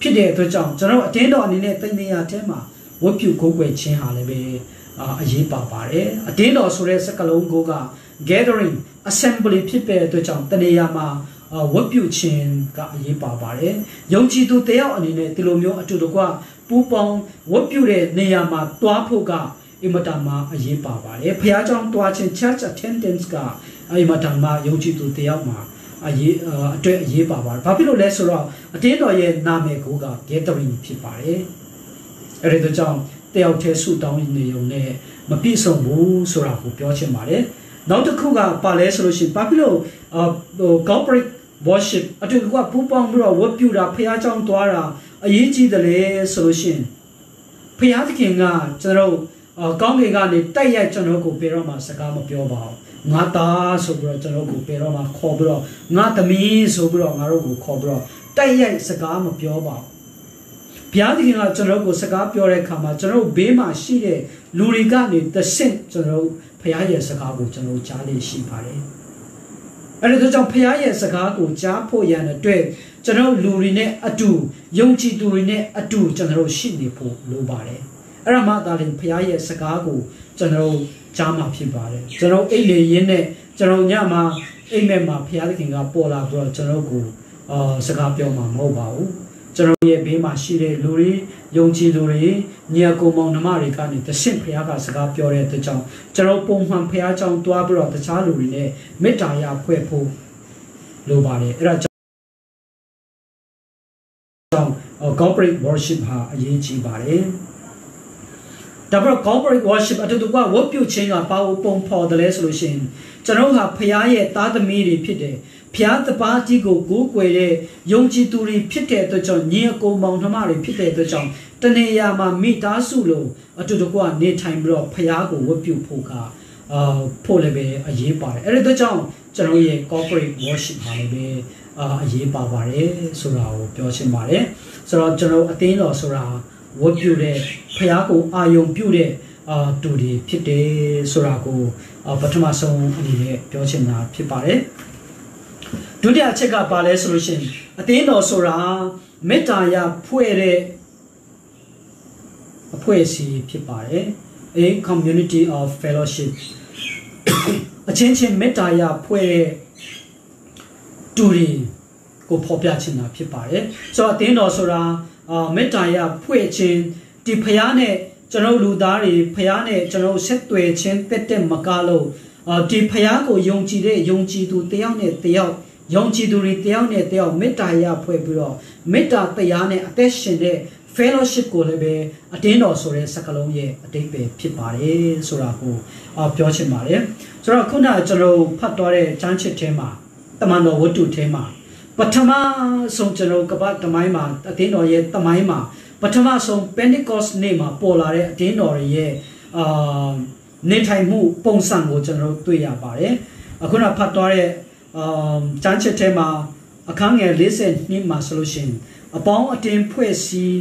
ဖြစ်တဲ့အတွက်ကြောင့်ကျွန်တော်အတင်းတော်အနေနဲ့တနေရာထဲမှာဝတ်ပြုကိုးကွယ်ခြင်းဟာလည်းပဲအရေးပါပါတယ်။အတင်းတော်ဆိုတဲ့စကားလုံးကိုက gathering assembly ဖြစ်တဲ့အတွက်ကြောင့်တနေရာမှာဝတ်ပြုခြင်းကအရေးပါပါတယ်။ယုံကြည်သူတယောက်အနေနဲ့ဒီလိုမျိုးအတူတကွပူးပေါင်းဝတ်ပြုတဲ့နေရာမှာတွားဖို့ကအင်မတန်မှအရေးပါပါတယ်။ဘုရားကျောင်းတွားခြင်း church attendance ကအင်မတန်မှယုံကြည်သူတယောက်မှာအတွက်အရေးပါပါတယ်။ဘာဖြစ်လို့လဲဆိုတော့အတင်းတော်ရဲ့နာမည်ကိုက gathering ဖြစ်ပါတယ်။အဲဒီတော့ကြောင့်တယောက်တည်းဆုတောင်းနေုံနဲ့မပြည့်စုံဘူးဆိုတာကိုပြောချင်ပါတယ်။နောက်တစ်ခုကပါလဲဆိုလို့ရှိရင်ဘာဖြစ်လို့ corporate worship အတူတကွပူးပေါင်းပြီးတော့ဝတ်ပြုတာဖျားเจ้าသွားတာအရေးကြီးတယ်လေဆိုလို့ရှိရင်ဖျားသခင်ကကျွန်တော်ကောင်းကင်ကနေတိုက်ရိုက်ကျွန်တော်ကိုပြေတော့မှစကားမပြောပါဘူးငါသားဆိုပြီးတော့ကျွန်တော်ကိုပြေတော့မှခေါ်ပြီးတော့ငါသမီးဆိုပြီးတော့ငါတို့ကိုခေါ်ပြီးတော့တိုက်ရိုက်စကားမပြောပါဘူးဘုရားသခင်ကကျွန်တော်ကိုစကားပြောတဲ့အခါမှာကျွန်တော်ဘေးမှာရှိတဲ့လူတွေကနေတဆင့်ကျွန်တော်ဘုရားရဲ့စကားကိုကျွန်တော်ကြားလေရှိပါတယ်အဲ့ဒါကြောင့်ဘုရားရဲ့စကားကိုကြားဖို့ရန်အတွက်ကျွန်တော်လူတွေနဲ့အတူယုံကြည်သူတွေနဲ့အတူကျွန်တော်ရှိနေဖို့လိုပါတယ် အဲ့ဒါမှသာလျှင်ဖခင်ရဲ့စကားကိုကျွန်တော်ကြားမှာဖြစ်ပါတယ်ကျွန်တော်အိတ်လေရင်းနဲ့ကျွန်တော်ညမှာအိမ်မက်မှာဖခင်သခင်ကပေါ်လာပြီးတော့ကျွန်တော်ကိုစကားပြောမှာမဟုတ်ပါဘူးကျွန်တော်ရဲ့ဘေးမှာရှိတဲ့လူတွေယုံကြည်သူတွေညီအကိုမောင်နှမတွေကနေတဆင့်ဖခင်ကစကားပြောတဲ့အတွက်ကြောင့်ကျွန်တော်ပုံမှန်ဖခင်ကြောင့်တွားပြီးတော့တခြားလူတွေနဲ့မေတ္တာရဖွဲ့ဖို့လိုပါတယ်အဲ့ဒါကြောင့်corporate worship ဟာအရေးကြီးပါတယ်ဒါပေမဲ့ corporate worship အတူတူကဝတ်ပြုခြင်းကဘာလို့ပုံဖော်တယ်လဲဆိုလို့ရှိရင်ကျွန်တော်ဟာဖခင်ရဲ့သားသမီးတွေဖြစ်တယ်ဖျားတပါးကြီးကိုကိုးကွယ်တဲ့ယုံကြည်သူတွေဖြစ်တဲ့အတွက်ကြောင့်ညီအကိုမောင်နှမတွေဖြစ်တဲ့အတွက်ကြောင့်တနေရာမှာမိသားစုလို့အတူတူကနေထိုင်ပြီးတော့ဖျားကိုဝတ်ပြုဖို့ကဖို့လည်းပဲအရေးပါတယ်အဲ့ဒီအတွက်ကြောင့်ကျွန်တော်ရဲ့ corporate worship ဟာလည်းပဲအရေးပါပါတယ်ဆိုတာကိုပြောချင်ပါတယ်ဆိုတော့ကျွန်တော်အသင်းတော်ဆိုတာဝတ်ပြုတဲ့ဖျားကိုအာယုံပြုတဲ့တူတွေဖြစ်တယ်ဆိုတာကိုပထမဆုံးအနေနဲ့ပြောချင်တာဖြစ်ပါတယ်ဒုတိယအချက်ကပါလဲဆိုလို့ရှိရင်အသင်းတော်ဆိုတာမေတ္တာရဖွဲ့တဲ့အဖွဲ့အစည်းဖြစ်ပါတယ် a community of fellowship အချင်းချင်းမေတ္တာရဖွဲ့တဲ့တူတွေကိုဖော်ပြချင်တာဖြစ်ပါတယ်ဆိုတော့အသင်းတော်ဆိုတာမေတ္တာရဖွဲ့ခြင်းဒီဖျားနဲ့ကျွန်တော်လူသားတွေဖျားနဲ့ကျွန်တော်ဆက်သွယ်ခြင်းတက်မကားလို့ဒီဖျားကိုယုံကြည်တဲ့ယုံကြည်သူတယောက်နဲ့တယောက်ယုံကြည်သူတွေတယောက်နဲ့တယောက်မေတ္တာရဖွဲ့ပြီးတော့မေတ္တာတရားနဲ့အသက်ရှင်တဲ့ fellowship ကိုလည်းပဲအတင်းတော်ဆိုတဲ့စကားလုံးရဲ့အတိတ်ပဲဖြစ်ပါတယ်ဆိုတာကိုပြောချင်ပါတယ်ဆိုတော့ခုနကကျွန်တော်ဖတ်သွားတဲ့ကျမ်းချစ်ထဲမှာတမန်တော်ဝတ္ထုထဲမှာပထမဆုံးကျွန်တော်ကပတ်တမိုင်းမှာအတင်းတော်ရဲ့တမိုင်းမှာပထမဆုံး Pentecost နေ့မှာပေါ်လာတဲ့အတင်းတော်ရဲ့နေထိုင်မှုပုံစံကိုကျွန်တော်တွေ့ရပါတယ်အခုနဖတ်သွားတဲ့ကျမ်းချက်ထဲမှာအခန်းငယ်42မှာဆိုလို့ရှိရင်အပေါင်းအတင်းဖွဲ့စည်း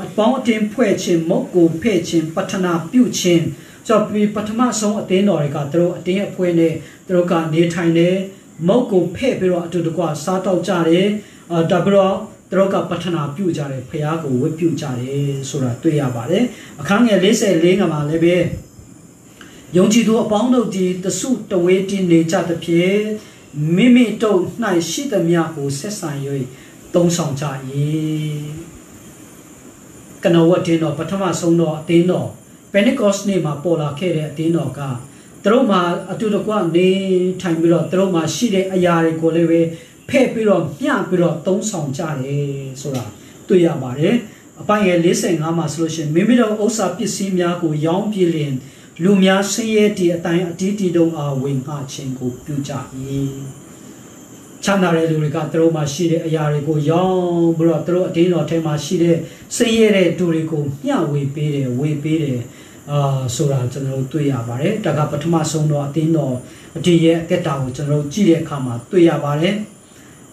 အပေါင်းအတင်းဖွဲ့ခြင်းမုတ်ကိုဖဲ့ခြင်းပတ္ထနာပြုခြင်းဆိုပြီးပထမဆုံးအတင်းတော်တွေကသူတို့အတင်းအဖွဲ့နဲ့သူတို့ကနေထိုင်တယ်မုတ်ကိုဖဲ့ပြီးတော့အတူတကွစားတော့ကြတယ်ဒါပြီးတော့သူတို့ကပတ္ထနာပြုကြတယ်ဖျားကိုဝတ်ပြုကြတယ်ဆိုတာတွေ့ရပါတယ်အခန်းငယ်44မှာလည်းပဲယုံကြည်သူအပေါင်းတို့ဒီတဆုတဝေးတင်နေကြသဖြင့်မိမိတို့၌ရှိသမျှကိုဆက်ဆံ၍သုံးဆောင်ကြ၏ကနဝတ်တင်းတော်ပထမဆုံးတော့အသင်းတော် Pentecost နေ့မှာပေါ်လာခဲ့တဲ့အသင်းတော်ကသူတို့မှာအတူတကွနေထိုင်ပြီးတော့သူတို့မှာရှိတဲ့အရာတွေကိုလည်းပဲဖဲ့ပြီးတော့မျှပြီးတော့သုံးဆောင်ကြတယ်ဆိုတာတွေ့ရပါတယ်အပိုင်းငယ်45မှာဆိုလို့ရှိရင်မိမိတို့ဥစ္စာပစ္စည်းများကိုရောင်းပြလင်လူများဆင်းရဲတဲ့အတိုင်းအတီးတီတုံအားဝင်ငှခြင်းကိုပြုကြ၏ချမ်းသာတဲ့လူတွေကသူတို့မှာရှိတဲ့အရာတွေကိုရောင်းပြီးတော့သူတို့အတင်းတော်ထဲမှာရှိတဲ့ဆင်းရဲတဲ့သူတွေကိုမျှဝေပေးတယ်ဝေပေးတယ်ဆိုတာကျွန်တော်တို့တွေ့ရပါတယ်ဒါကပထမဆုံးတော့အတင်းတော်ဒီရဲ့အသက်တာကိုကျွန်တော်တို့ကြည့်တဲ့အခါမှာတွေ့ရပါတယ်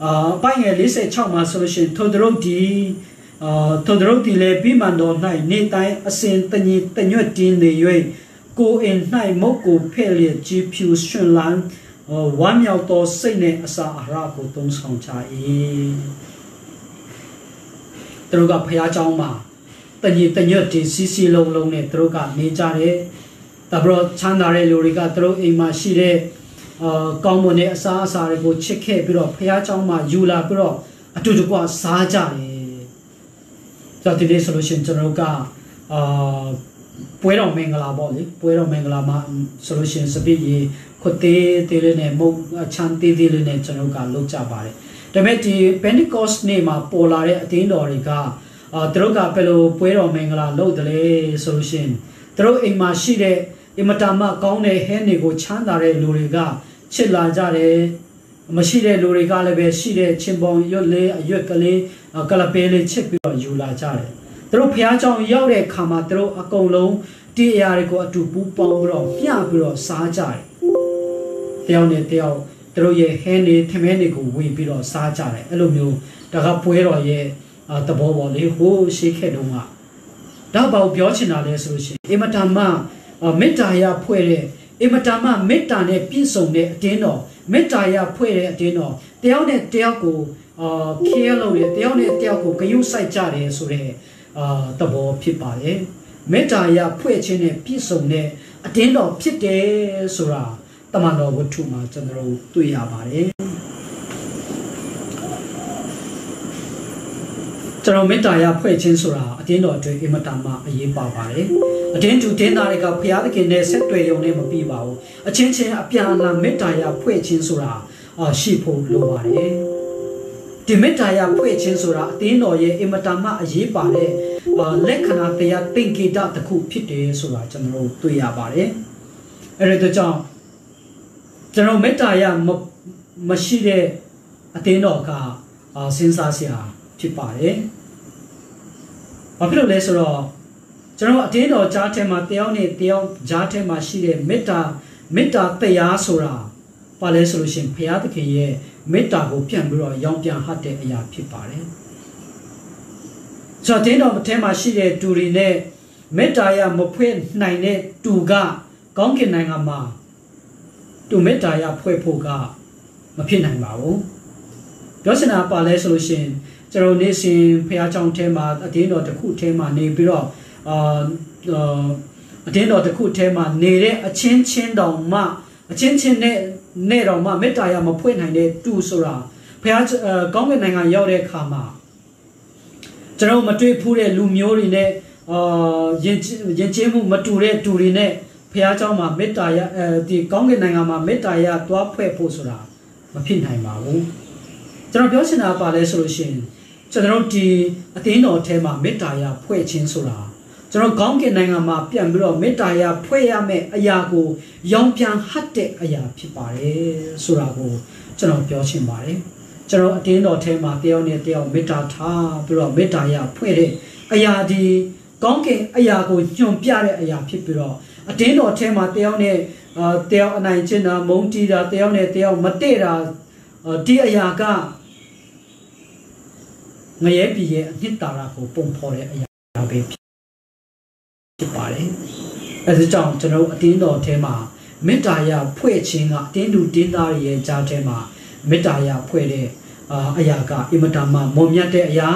အပိုင်းငယ်46မှာဆိုလို့ရှိရင်ထိုတို့ဒီလည်းပြီးမှန်တော်၌နေတိုင်းအစဉ်တညီတညွတ်တင်းနေ၍ကိုအင်၌မုတ်ကိုဖဲ့လျက်ကြည်ဖြူရှင်လန်းဝမ်းမြောက်သောစိတ်နဲ့အစာအာဟာရကိုသုံးဆောင်ကြ၏သူတို့ကဖခင်เจ้าမှာတညီတညွတ်ဒီစီစီလုံးလုံးနဲ့သူတို့ကနေကြတယ်တဘရချမ်းသာတဲ့လူတွေကသူတို့အိမ်မှာရှိတဲ့ကောင်းမွန်တဲ့အစာအစာတွေကိုချစ်ခဲ့ပြီးတော့ဖခင်เจ้าမှာယူလာပြီးတော့အတူတကွစားကြတယ်ဆိုတော့ဒီနေ့ဆိုလို့ရှိရင်ကျွန်တော်ကပွဲတော်မင်္ဂလာပေါ့လေပွဲတော်မင်္ဂလာမှာဆိုလို့ရှိရင်စပစ်ရေခွတ်သေးလေးနဲ့မုတ်ချမ်းသေးလေးနဲ့ကျွန်တော်ကလုပ်ကြပါတယ်ဒါပေမဲ့ဒီ Pentecost နေ့မှာပေါ်လာတဲ့အသင်းတော်တွေကသူတို့ကဘယ်လိုပွဲတော်မင်္ဂလာလုပ်တယ်လဲဆိုလို့ရှိရင်သူတို့အိမ်မှာရှိတဲ့အင်မတန်မှကောင်းတဲ့ဟင်းတွေကိုချမ်းသာတဲ့လူတွေကချစ်လာကြတယ်မရှိတဲ့လူတွေကလည်းပဲရှိတဲ့ချင်းပေါင်ရွက်လေးအရွက်ကလေးကလပဲလေးချစ်ပြီးတော့ယူလာကြတယ်သူတို့ဖះเจ้าရောက်တဲ့အခါမှာသူတို့အကုန်လုံးဒီအရာတွေကိုအတူပူးပေါင်းပြီးတော့မျှပြီးတော့စားကြတယ်တယောက်နဲ့တယောက်သူတို့ရဲ့ဟင်းတွေထမင်းတွေကိုဝေပြီးတော့စားကြတယ်အဲ့လိုမျိုးဒါကပွဲတော်ရဲ့သဘောပေါ်လေဟိုးရှိခဲ့တုန်းကဒါဘာကိုပြောချင်တာလဲဆိုလို့ရှိရင်အင်မတန်မှမေတ္တာရဖွဲ့တဲ့အင်မတန်မှမေတ္တာနဲ့ပြည့်စုံတဲ့အတင်းတော်မေတ္တာရဖွဲ့တဲ့အတင်းတော်တယောက်နဲ့တယောက်ကိုcare လုပ်တယ်တယောက်နဲ့တယောက်ကိုဂရုစိုက်ကြတယ်ဆိုတဲ့သဘောဖြစ်ပါတယ် မေတ္တာရဖွဲ့ခြင်းနဲ့ပြည့်စုံတဲ့အတင်းတော်ဖြစ်တယ်ဆိုတာတမန်တော်ဝတ္ထုမှာကျွန်တော်တို့တွေ့ရပါတယ်ကျွန်တော်မေတ္တာရဖွဲ့ခြင်းဆိုတာအတင်းတော်အတွက်အင်မတန်မှအရေးပါပါတယ်အတင်းတူတင်းသားတွေကဘုရားသခင်နဲ့ဆက်တွေ့ရုံနဲ့မပြီးပါဘူးအချင်းချင်းအပြန်အလှန်မေတ္တာရဖွဲ့ခြင်းဆိုတာရှိဖို့လိုပါတယ်ဒီမေတ္တာရဖွဲ့ခြင်းဆိုတာအတင်းတော်ရဲ့အင်မတန်မှအရေးပါတဲ့လက္ခဏာတရားသင်္ကေတတစ်ခုဖြစ်တယ်ဆိုတာကျွန်တော်တို့တွေ့ရပါတယ်အဲ့ဒါကြောင့်ကျွန်တော်မေတ္တာရမရှိတဲ့အတင်းတော်ကစဉ်းစားစရာဖြစ်ပါတယ်ဘာဖြစ်လို့လဲဆိုတော့ကျွန်တော်အတင်းတော်ကြားထဲမှာတယောက်နဲ့တယောက်ကြားထဲမှာရှိတဲ့မေတ္တာတရားဆိုတာဘာလဲဆိုလို့ရှိရင်ဘုရားသခင်ရဲ့မေတ္တာကိုပြန်ပြီးတော့ရောင်းပြန်ဟတ်တဲ့အရာဖြစ်ပါတယ်ဆိုတော့တင်းတော်ထဲမှာရှိတဲ့တူတွေနဲ့မေတ္တာရမဖွဲ့နိုင်တဲ့တူကကောင်းကင်နိုင်ငံမှာတူမေတ္တာရဖွဲ့ဖို့ကမဖြစ်နိုင်ပါဘူးပြောချင်တာပါလဲဆိုလို့ရှိရင်ကျွန်တော်နေစဉ်ဖះเจ้าထဲမှာအတင်းတော်တစ်ခုထဲမှာနေပြီးတော့အတင်းတော်တစ်ခုထဲမှာနေတဲ့အချင်းချင်းတောင်မှအချင်းချင်းနဲ့တောင်မှမေတ္တာရမဖွဲ့နိုင်တဲ့တူဆိုတာဖះကောင်းကင်နိုင်ငံရောက်တဲ့အခါမှာကျွန်တော်မတွေ့ဖူးတဲ့လူမျိုးတွေနဲ့ယဉ်ကျေးမှုမတူတဲ့တူတွေနဲ့ဖះเจ้าမှာမေတ္တာရဒီကောင်းကင်နိုင်ငံမှာမေတ္တာရတွားဖွဲ့ဖို့ဆိုတာမဖြစ်နိုင်ပါဘူးကျွန်တော်ပြောချင်တာပါလဲဆိုလို့ရှိရင်ကျွန်တော်ဒီအသင်းတော်ထဲမှာမေတ္တာရဖွဲ့ခြင်းဆိုတာကျွန်တော်ကောင်းကင်နိုင်ငံမှာပြန်ပြီးတော့မေတ္တာရဖွဲ့ရမယ့်အရာကိုရောင်ပြန်ဟတ်တဲ့အရာဖြစ်ပါတယ်ဆိုတာကိုကျွန်တော်ပြောချင်ပါတယ်ကျွန်တော်အသင်းတော်ထဲမှာတယောက်နဲ့တယောက်မေတ္တာထားပြီးတော့မေတ္တာရဖွဲ့တဲ့အရာဒီကောင်းကင်အရာကိုညွှန်ပြတဲ့အရာဖြစ်ပြီးတော့အသင်းတော်ထဲမှာတယောက်နဲ့တယောက်အနိုင်ကျင့်တာမုန်းတီးတာတယောက်နဲ့တယောက်မတည့်တာဒီအရာကငရဲပြည်ရဲ့အနှစ်သာရကိုပုံဖော်တဲ့အရာပဲဖြစ်ပါတယ်။အဲဒါကြောင့်ကျွန်တော်အတင်းတော်ထဲမှာမေတ္တာရဖွဲ့ခြင်းကအတင်းသူတင်းသားရဲ့ကြားထဲမှာမေတ္တာရဖွဲ့တဲ့အရာကအင်မတန်မှမွန်မြတ်တဲ့အရာ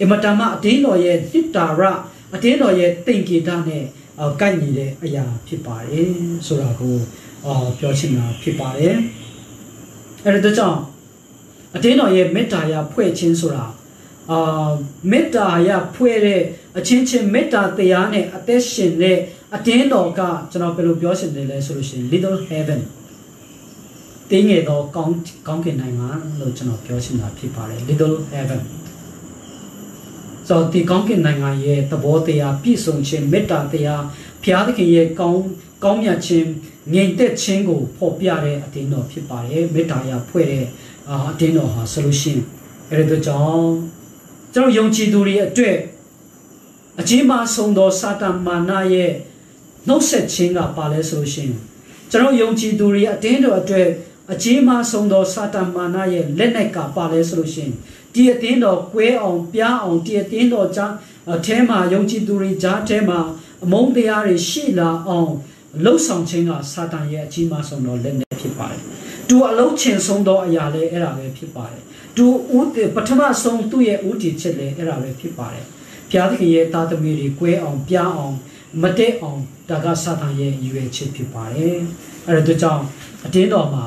အင်မတန်မှအတင်းတော်ရဲ့နှစ်သာရအတင်းတော်ရဲ့သင်္ကေတနဲ့ကိုက်ညီတဲ့အရာဖြစ်ပါတယ်ဆိုတာကိုပြောချင်တာဖြစ်ပါတယ်။အဲဒါကြောင့်အတင်းတော်ရဲ့မေတ္တာရဖွဲ့ခြင်းဆိုတာမေတ္တာရဖွဲ့တဲ့အချင်းချင်းမေတ္တာတရားနဲ့အသက်ရှင်တဲ့အတင်းတော်ကကျွန်တော်ဘယ်လိုပြောချင်တယ်လဲဆိုလို့ရှိရင် little heaven တင်းငယ်သောကောင်းကင်နိုင်ငံလို့ကျွန်တော်ပြောချင်တာဖြစ်ပါတယ် little heaven ဆိုတော့ဒီကောင်းကင်နိုင်ငံရဲ့သဘောတရားပြည့်စုံခြင်းမေတ္တာတရားဘုရားသခင်ရဲ့ကောင်းမြတ်ခြင်းငြိမ်သက်ခြင်းကိုဖော်ပြတဲ့အတင်းတော်ဖြစ်ပါတယ်မေတ္တာရဖွဲ့တဲ့အတင်းတော်ဟာဆိုလို့ရှိရင်အဲ့ဒါကြောင့်ကျွန်တော်ယုံကြည်သူတွေအတွက်အကြီးမားဆုံးသောစာတန်မာနရဲ့နှုတ်ဆက်ခြင်းကပါလဲဆိုလို့ရှိရင်ကျွန်တော်ယုံကြည်သူတွေအတင်းတော်အတွက်အကြီးမားဆုံးသောစာတန်မာနရဲ့လက်နက်ကပါလဲဆိုလို့ရှိရင်ဒီအတင်းတော်ကွဲအောင်ပြားအောင်ဒီအတင်းတော်ကြားအဲမှာယုံကြည်သူတွေကြားထဲမှာအမုန်းတရားတွေရှိလာအောင်လှုပ်ဆောင်ခြင်းကစာတန်ရဲ့အကြီးမားဆုံးသောလက်နက်ဖြစ်ပါတယ်သူအလုံးချင်ဆုံးသောအရာလဲအဲ့ဒါပဲဖြစ်ပါတယ်သူပထမဆုံးသူ့ရဲ့ဥတီချက်လဲအဲ့ဒါပဲဖြစ်ပါတယ်ဘုရားသခင်ရဲ့သားသမီးတွေကွဲအောင်ပြားအောင်မတည့်အောင်ဒါကစာတန်ရဲ့ရည်ရွယ်ချက်ဖြစ်ပါတယ်အဲ့ဒါကြောင့်အတင်းတော်မှာ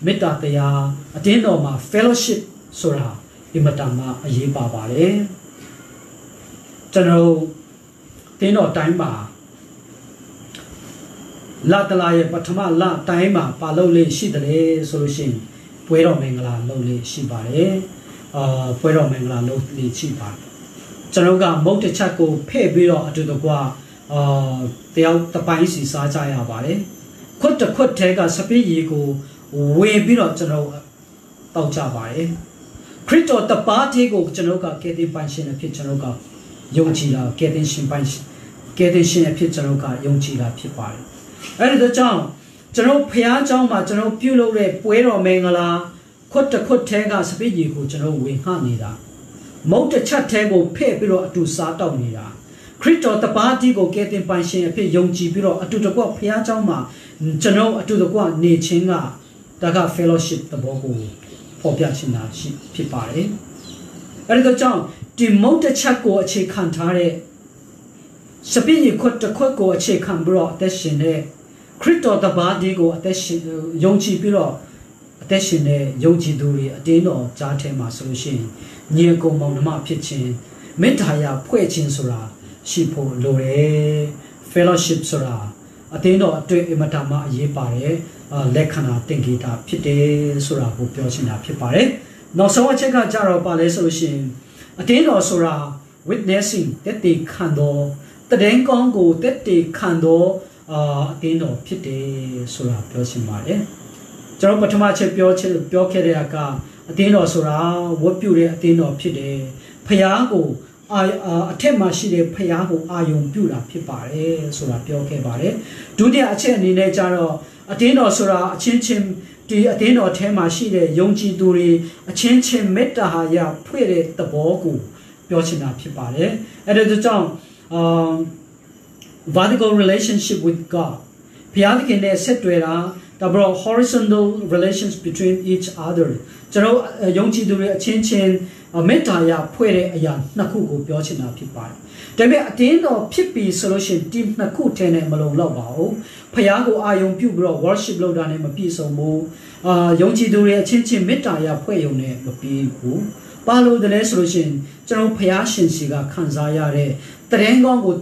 မေတ္တာတရားအတင်းတော်မှာ fellowship ဆိုတာဒီမတန်မှအရေးပါပါတယ်ကျွန်တော်တင်းတော်တိုင်းမှာလတလာရဲ့ပထမလတိုင်းမှာပါလို့လေးရှိတယ်ဆိုလို့ရှိရင်ပွဲတော်မင်္ဂလာလုပ်လေးရှိပါတယ်ပွဲတော်မင်္ဂလာလုပ်လေးရှိပါတယ်ကျွန်တော်ကမုတ်တစ်ချက်ကိုဖဲ့ပြီးတော့အတူတကွတယောက်တစ်ပိုင်းစီစားကြရပါတယ်ခွတ်တစ်ခွတ်ထဲကစပီးရီကိုဝေပြီးတော့ကျွန်တော်တောက်ကြပါတယ်ခရစ်တော်တပါးသေးကိုကျွန်တော်ကကယ်တင်ပိုင်ရှင်အဖြစ်ကျွန်တော်ကယုံကြည်တာကယ်တင်ရှင်အဖြစ်ကျွန်တော်ကယုံကြည်တာဖြစ်ပါတယ်အဲ့ဒါကြောင့်ကျွန်တော်ဖះเจ้าမှာကျွန်တော်ပြုလုပ်တဲ့ပွဲတော်မင်္ဂလာခွတ်တစ်ခွတ်ထဲကစပီးရီကိုကျွန်တော်ဝေငှနေတာမုတ်တစ်ချက်ထဲကိုဖဲ့ပြီးတော့အတူစားတောက်နေတာခရစ်တော်တပါးတီကိုကယ်တင်ပိုင်ရှင်အဖြစ်ယုံကြည်ပြီးတော့အတူတကွဖះเจ้าမှာကျွန်တော်အတူတကွနေခြင်းကဒါက fellowship တဘောကိုဖော်ပြခြင်းတာဖြစ်ပါတယ်အဲ့ဒါကြောင့်ဒီမုတ်တစ်ချက်ကိုအခြေခံထားတဲ့ สปีนิคตะคดกูเชคัมบรอแต่ชินเนคริสต์ตบาดีกูแต่ชินยงจีบิรอแต่ชินเนยงจีดูรีอดีนอจาเทมาโซลูชินเนียกูมองนมาพิชินเมตายาพ่วยชินสุราชิโพโลเรเฟลโลชิพสุราอดีนอด้วยอิมตามาเยปาเรเลขนาติงกีตาพิเตสุรากูเปียวชินาพิปาเรนอสวะเชกาจารอปาเลโซลูชินอดีนอสุรา witnessing เตติคันโดแต่เด้งกองกูเตติคันโดตีนอพิเตสุราเปียวชิมาเรจารปฐมเชเปียวเคเรกาตีนอสุราวปิวเรตีนอพิเตพยากูအထက်မှာရှိတဲ့ဖျားကိုအာယုံပြုတာဖြစ်ပါတယ်ဆိုတာပြောခဲ့ပါတယ်ဒုတိယအချက်အနေနဲ့ကျတော့အတင်းတော်ဆိုတာအချင်းချင်းဒီအတင်းတော်ထဲမှာရှိတဲ့ယုံကြည်သူတွေအချင်းချင်းမေတ္တာဟာရဖွင့်တဲ့သဘောကိုပြောချင်တာဖြစ်ပါတယ်အဲ့ဒါကြောင့်vertical relationship with God ဘုရားသခင်နဲ့ဆက်သွယ်တာဒါပြီးတော့ horizontal relations between each other ကျွန်တော်ယုံကြည်သူတွေအချင်းချင်းမေတ္တာရဖွဲ့တဲ့အရာနှစ်ခုကိုပြောချင်တာဖြစ်ပါတယ်။ဒါပေမဲ့အတင်းတော်ဖြစ်ပြီးဆိုလို့ရှိရင်ဒီနှစ်ခုထဲနဲ့မလုံလောက်ပါဘူး။ဖခင်ကိုအာယုံပြုပြီးတော့ worship လုပ်တာနဲ့မပြည့်စုံဘူး။ယုံကြည်သူတွေအချင်းချင်းမေတ္တာရဖွဲ့ရုံနဲ့မပြီးဘူး။ဘာလို့တလဲဆိုလို့ရှိရင်ကျွန်တော်ဖခင်ရှင်စီကခံစားရတဲ့တရင်ကောင်းကို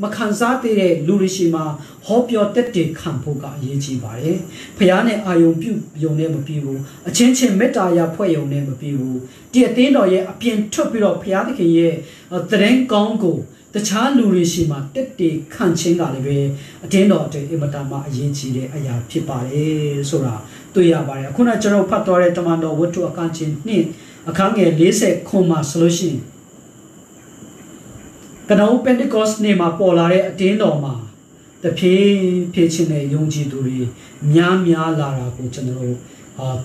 မခံစားသေးတဲ့လူတွေရှိမှာဟောပြောတက်တဲ့ခံဖို့ကအရေးကြီးပါတယ်။ဖခင်နဲ့အာယုံပြုရုံနဲ့မပြီးဘူး။အချင်းချင်းမေတ္တာရဖွဲ့ရုံနဲ့မပြီးဘူး။ဒီအတင်းတော်ရဲ့အပြင်ထွက်ပြီးတော့ဖခင်သခင်ရဲ့တရင်ကောင်းကိုတခြားလူတွေရှိမှာတက်တဲ့ခံချင်းကလည်းပဲအတင်းတော်အတွက်အင်မတန်မှအရေးကြီးတဲ့အရာဖြစ်ပါတယ်ဆိုတာတွေ့ရပါတယ်။အခုနကျွန်တော်ဖတ်တော်တဲ့တမန်တော်ဝတ္ထုအခန်းချင်း2အခန်းငယ်40ခုမှာဆိုလို့ရှိရင်ကနောပန်တီကော့စ်နေ့မှာပေါ်လာတဲ့အတင်းတော်မှာတဖြည်းဖြည်းချင်းနဲ့ယုံကြည်သူတွေများလာတာကိုကျွန်တော်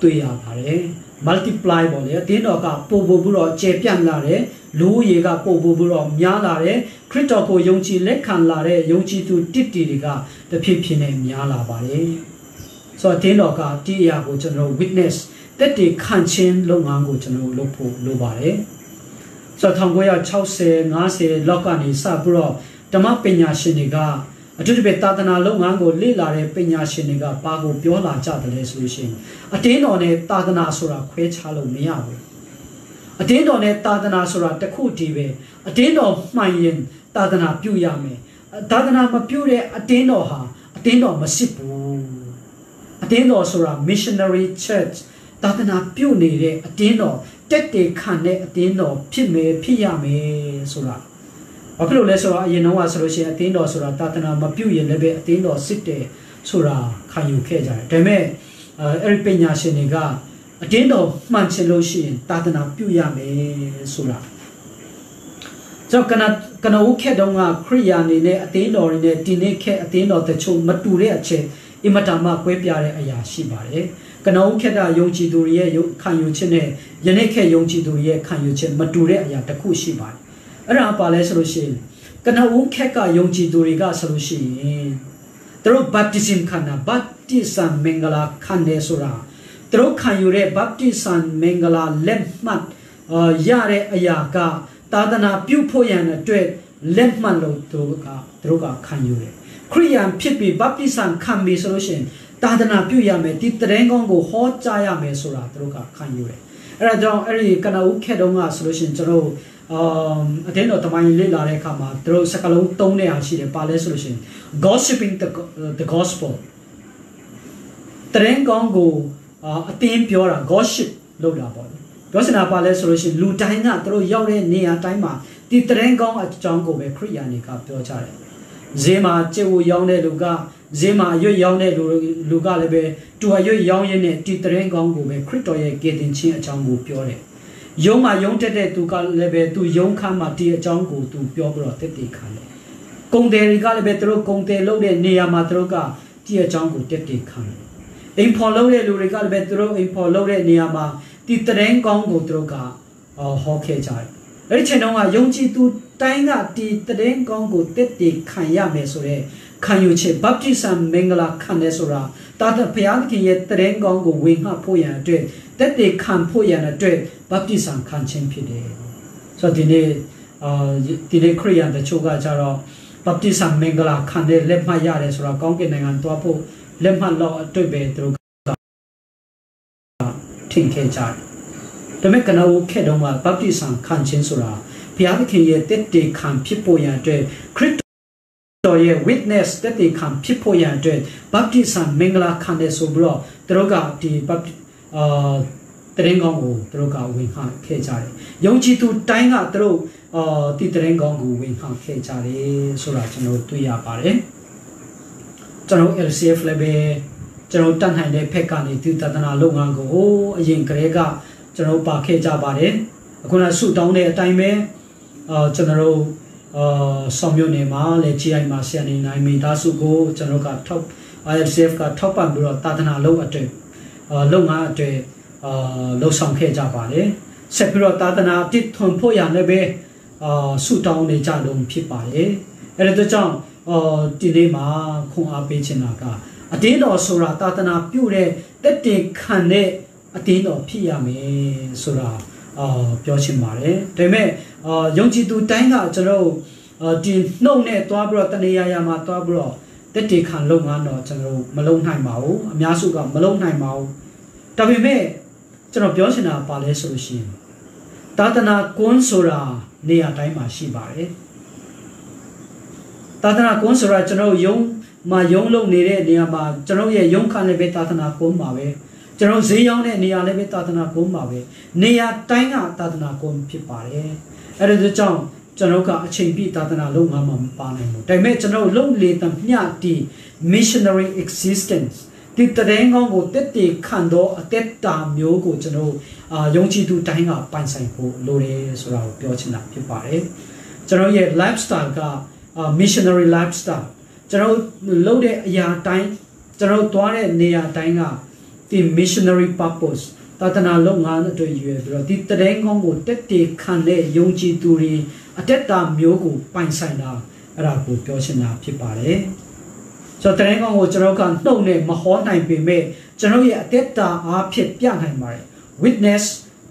တွေ့ရပါတယ် multiply ပေါ့လေအတင်းတော်ကပို့ပြီးတော့ကျေပြန့်လာတယ်လူရေကပို့ပြီးတော့များလာတယ်ခရစ်တော်ကိုယုံကြည်လက်ခံလာတဲ့ယုံကြည်သူတစ်တီတွေကတဖြည်းဖြည်းနဲ့များလာပါတယ်ဆိုတော့အတင်းတော်ကဒီအရာကိုကျွန်တော် witness တက်တည်ခံချင်းလုပ်ငန်းကိုကျွန်တော်လုပ်ဖို့လိုပါတယ်ဆိုတော့1960 50လောက်ကနေစပြီးတော့ဓမ္မပညာရှင်တွေကအထူးသဖြင့်သာသနာလုပ်ငန်းကိုလေ့လာတဲ့ပညာရှင်တွေကဘာကိုပြောလာကြတယ်လဲဆိုလို့ရှိရင်အတင်းတော်နဲ့သာသနာဆိုတာခွဲခြားလို့မရဘူးအတင်းတော်နဲ့သာသနာဆိုတာတစ်ခုတည်းပဲအတင်းတော်မှန်ရင်သာသနာပြုရမယ်သာသနာမပြုတဲ့အတင်းတော်ဟာအတင်းတော်မစစ်ဘူးအတင်းတော်ဆိုတာ missionary church သာသနာပြုနေတဲ့အတင်းတော်တက်တေခံတဲ့အတင်းတော်ဖြစ်ရမယ်ဆိုတာဘာဖြစ်လို့လဲဆိုတော့အရင်တော့ဆိုလို့ရှိရင်အတင်းတော်ဆိုတာသာသနာမပြုရင်လည်းပဲအတင်းတော်စစ်တယ်ဆိုတာခံယူခဲ့ကြတယ်ဒါပေမဲ့အဲ့ဒီပညာရှင်တွေကအတင်းတော်မှန်ချင်လို့ရှိရင်သာသနာပြုရမယ်ဆိုတာကြောင့်ကနဦးခက်တုန်းကခရိယာအနေနဲ့အတင်းတော်တွေနဲ့ဒီနေ့ခက်အတင်းတော်တချို့မတူတဲ့အချက်အင်မတန်မှကွဲပြားတဲ့အရာရှိပါတယ်ကနဦးခက်ကယုံကြည်သူတွေရဲ့ခံယူချက်နဲ့ယနေ့ခက်ယုံကြည်သူတွေရဲ့ခံယူချက်မတူတဲ့အရာတစ်ခုရှိပါတယ်အဲ့ဒါပါလဲဆိုလို့ရှိရင်ကနဦးခက်ကယုံကြည်သူတွေကဆိုလို့ရှိရင်သူတို့ baptism ခံတာ baptism မင်္ဂလာခံတယ်ဆိုတာသူတို့ခံယူတဲ့ baptism မင်္ဂလာလက်မှတ်ရတဲ့အရာကသာသနာပြုဖို့ရန်အတွက်လက်မှတ်လို့သူတို့ကခံယူတယ်ခရိယန်ဖြစ်ပြီး baptism ခံပြီးဆိုလို့ရှိရင်သာသနာပြုရမယ်ဒီတရင်ကောင်းကိုဟောကြားရမယ်ဆိုတာသူတို့ကခံယူတယ်အဲ့ဒါကြောင့်အဲ့ဒီကနဦးခက်တုန်းကဆိုလို့ရှိရင်ကျွန်တော်အတင်းတော်တမန်လေးလာတဲ့အခါမှာသူတို့စကားလုံးသုံးတဲ့အားရှိတယ်ပါလဲဆိုလို့ရှိရင် gossiping the gospel တရင်ကောင်းကိုအတင်းပြောတာ gossip လုပ်တာပေါ့ပြောစင်တာပါလဲဆိုလို့ရှိရင်လူတိုင်းကသူတို့ရောက်တဲ့နေရာတိုင်းမှာဒီတရင်ကောင်းအကြောင်းကိုပဲခရိယာန်တွေကပြောကြတယ်ဈေးမှာကျိတ်ဝရောင်းတဲ့လူကဈေးမှာအရွက်ရောင်းတဲ့လူကလည်းပဲသူအရွက်ရောင်းရင်းနဲ့ဒီတရင်ကောင်းကိုပဲခရစ်တော်ရဲ့ကယ်တင်ခြင်းအကြောင်းကိုပြောတယ်ယုံမှာယုံတက်တဲ့သူကလည်းပဲသူယုံခမ်းမှာဒီအကြောင်းကိုသူပြောပြီးတော့တက်တည်ခံတယ်ကုံတယ်တွေကလည်းပဲသူတို့ကုံတယ်လုပ်တဲ့နေရာမှာသူတို့ကဒီအကြောင်းကိုတက်တည်ခံတယ်အိမ်ဖော်လုပ်တဲ့လူတွေကလည်းပဲသူတို့အိမ်ဖော်လုပ်တဲ့နေရာမှာဒီတရင်ကောင်းကိုသူတို့ကဟောခဲ့ကြတယ်အဲ့ဒီချိန်တုန်းကယုံကြည်သူတိုင်းကဒီတရင်ကောင်းကိုတက်တည်ခံရမယ်ဆိုတဲ့ခံယူချက် baptism မင်္ဂလာခံတယ်ဆိုတာတာတဘုရားသခင်ရဲ့တရင်ကောင်းကိုဝင်ငှဖို့ရန်အတွက်တက်တည်ခံဖို့ရန်အတွက် baptism ခံခြင်းဖြစ်တယ်ဆိုတော့ဒီနေ့ခရိယန်တချို့ကကြတော့ baptism mengala khande lemma yare sura kaung ke nangan to pho lemma lo atoi be tro thing khe cha da me kana wo khe dong ma baptism khan chin sura phya thikhin ye tet te khan phit po yan twe Christတော်ရဲ့ witness တက်တေခံဖြစ်ဖို့ရန်အတွက် baptism မင်္ဂလာခံတယ်ဆိုပြီးတော့သူတို့ကဒီတရင်ကောင်းကိုသူတို့ကဝင်ခခဲ့ကြတယ်။ယုံကြည်သူတိုင်းကသူတို့ဒီတရင်ကောင်းကိုဝင်ခခဲ့ကြတယ်ဆိုတာကျွန်တော်တွေ့ရပါတယ်။ကျွန်တော် LCF လည်းပဲကျွန်တော်တတ်နိုင်တဲ့ဖက်ကနေဒီသဒ္ဒနာလုပ်ငန်းကိုအရင်ကတည်းကကျွန်တော်ပါခဲ့ကြပါတယ်။အခုနဆုတောင်းတဲ့အတိုင်းပဲကျွန်တော်ဆောင်မျိုးနေမှာလေချီအိုင်မှာဆရာနေနိုင်မိသားစုကိုကျွန်တော်ကထောက် IFCF ကထောက်ပံ့ပြီးတော့တာသနာလုပ်အတွက်လုပ်ငန်းအတွက်လှုပ်ဆောင်ခဲ့ကြပါတယ်ဆက်ပြီးတော့တာသနာတစ်ထွန်ဖို့ရလည်းပဲဆုတောင်းနေကြလို့ဖြစ်ပါတယ်အဲ့ဒါကြောင့်ဒီနေ့မှာခွန်အားပေးချင်တာကအတင်းတော်ဆိုတာတာသနာပြုတဲ့တက်တင်ခံတဲ့အတင်းတော်ဖြစ်ရမယ်ဆိုတာပြောချင်ပါတယ်ဒါပေမဲ့ယုံကြည်သူတိုင်းကကျွန်တော်ဒီနှုတ်နဲ့တွားပြီးတော့တနေရာမှာတွားပြီးတော့တက်တေခံလုပ်ငန်းတော့ကျွန်တော်မလုံနိုင်ပါဘူးအများစုကမလုံနိုင်ပါဘူးဒါပေမဲ့ကျွန်တော်ပြောချင်တာပါလဲဆိုလို့ရှိရင်သာသနာကွန်းဆိုတာနေရာတိုင်းမှာရှိပါတယ်သာသနာကွန်းဆိုတာကျွန်တော်ယုံလုံနေတဲ့နေရာမှာကျွန်တော်ရဲ့ယုံခံလည်းပဲသာသနာကွန်းပါပဲကျွန်တော်ဈေးရောက်တဲ့နေရာလည်းပဲသာသနာကွန်းပါပဲနေရာတိုင်းကသာသနာကွန်းဖြစ်ပါတယ်အဲ့ဒါကြောင့်ကျွန်တော်ကအချိန်ပြည့်သာသနာလုပ်ငန်းမှာမပါနိုင်ဘူးဒါပေမဲ့ကျွန်တော်လုံလေတမျှတီ missionary existence ဒီတရင်ကောင်းကိုတက်တေခံတော့အသက်တာမျိုးကိုကျွန်တော်ယုံကြည်သူတိုင်းကပိုင်ဆိုင်ဖို့လိုတယ်ဆိုတာကိုပြောချင်တာဖြစ်ပါတယ်ကျွန်တော်ရဲ့ lifestyle ကmissionary lifestyle ကျွန်တော်လုပ်တဲ့အရာတိုင်းကျွန်တော်သွားတဲ့နေရာတိုင်းကဒီ missionary purpose သာသနာလုပ်ငန်းအတွက်ရွယ်ပြီးတော့ဒီတရင်ကောင်းကိုတက်တေခံတဲ့ယုံကြည်သူတွေအသက်တာမျိုးကိုပိုင်ဆိုင်တာအဲ့ဒါကိုပြောချင်တာဖြစ်ပါတယ်ဆိုတော့တရင်ကောင်းကိုကျွန်တော်ကနှုတ်နဲ့မဟောနိုင်ပေမဲ့ကျွန်တော်ရဲ့အသက်တာအားဖြင့်ပြနိုင်ပါတယ် witness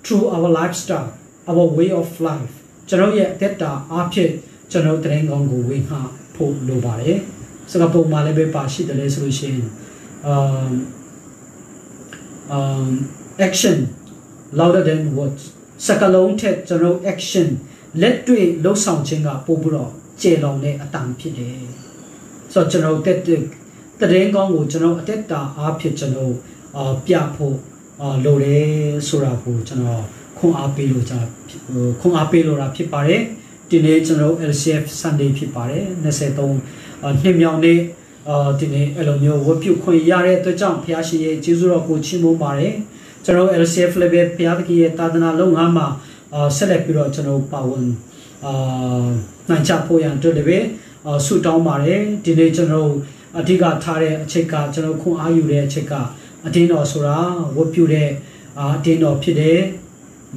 through our lifestyle our way of life ကျွန်တော်ရဲ့အသက်တာအားဖြင့်ကျွန်တော်တရင်ကောင်းကိုဝင်ခဖို့လိုပါတယ်စကားပုံမှန်လည်းပဲပါရှိတယ်လေဆိုလို့ရှိရင်action louder than words စကားလုံးထက်ကျွန်တော် action လက်တွေ့လှုပ်ဆောင်ခြင်းကပို့ပြီးတော့ကျေလောင်တဲ့အတန်ဖြစ်တယ်ဆိုတော့ကျွန်တော်တက်ရင်ကောင်းကိုကျွန်တော်အတက်တာအားဖြင့်ကျွန်တော်ပြဖို့လိုတယ်ဆိုတာကိုကျွန်တော်ခွန်အားပေးလို့တာဖြစ်ပါတယ်ဒီနေ့ကျွန်တော် LCF Sunday ဖြစ်ပါတယ်23နှစ်မြောက်နေ့ဒီနေ့အဲ့လိုမျိုးဝတ်ပြုခွင့်ရတဲ့အတွက်ကြောင့်ဘုရားရှင်ရဲ့ကျေးဇူးတော်ကိုချီးမွမ်းပါတယ်ကျွန်တော် LCF လည်းပဲဘုရားသခင်ရဲ့သာသနာလုပ်ငန်းမှာဆက်လက်ပြီးတော့ကျွန်တော်ပါဝင်နိုင်ချဖို့ရန်အတွက်လည်းပဲဆုတောင်းပါတယ်ဒီနေ့ကျွန်တော်အဓိကထားတဲ့အချက်ကကျွန်တော်ခွန်အားယူတဲ့အချက်ကအတင်းတော်ဆိုတာဝတ်ပြုတဲ့အတင်းတော်ဖြစ်တယ်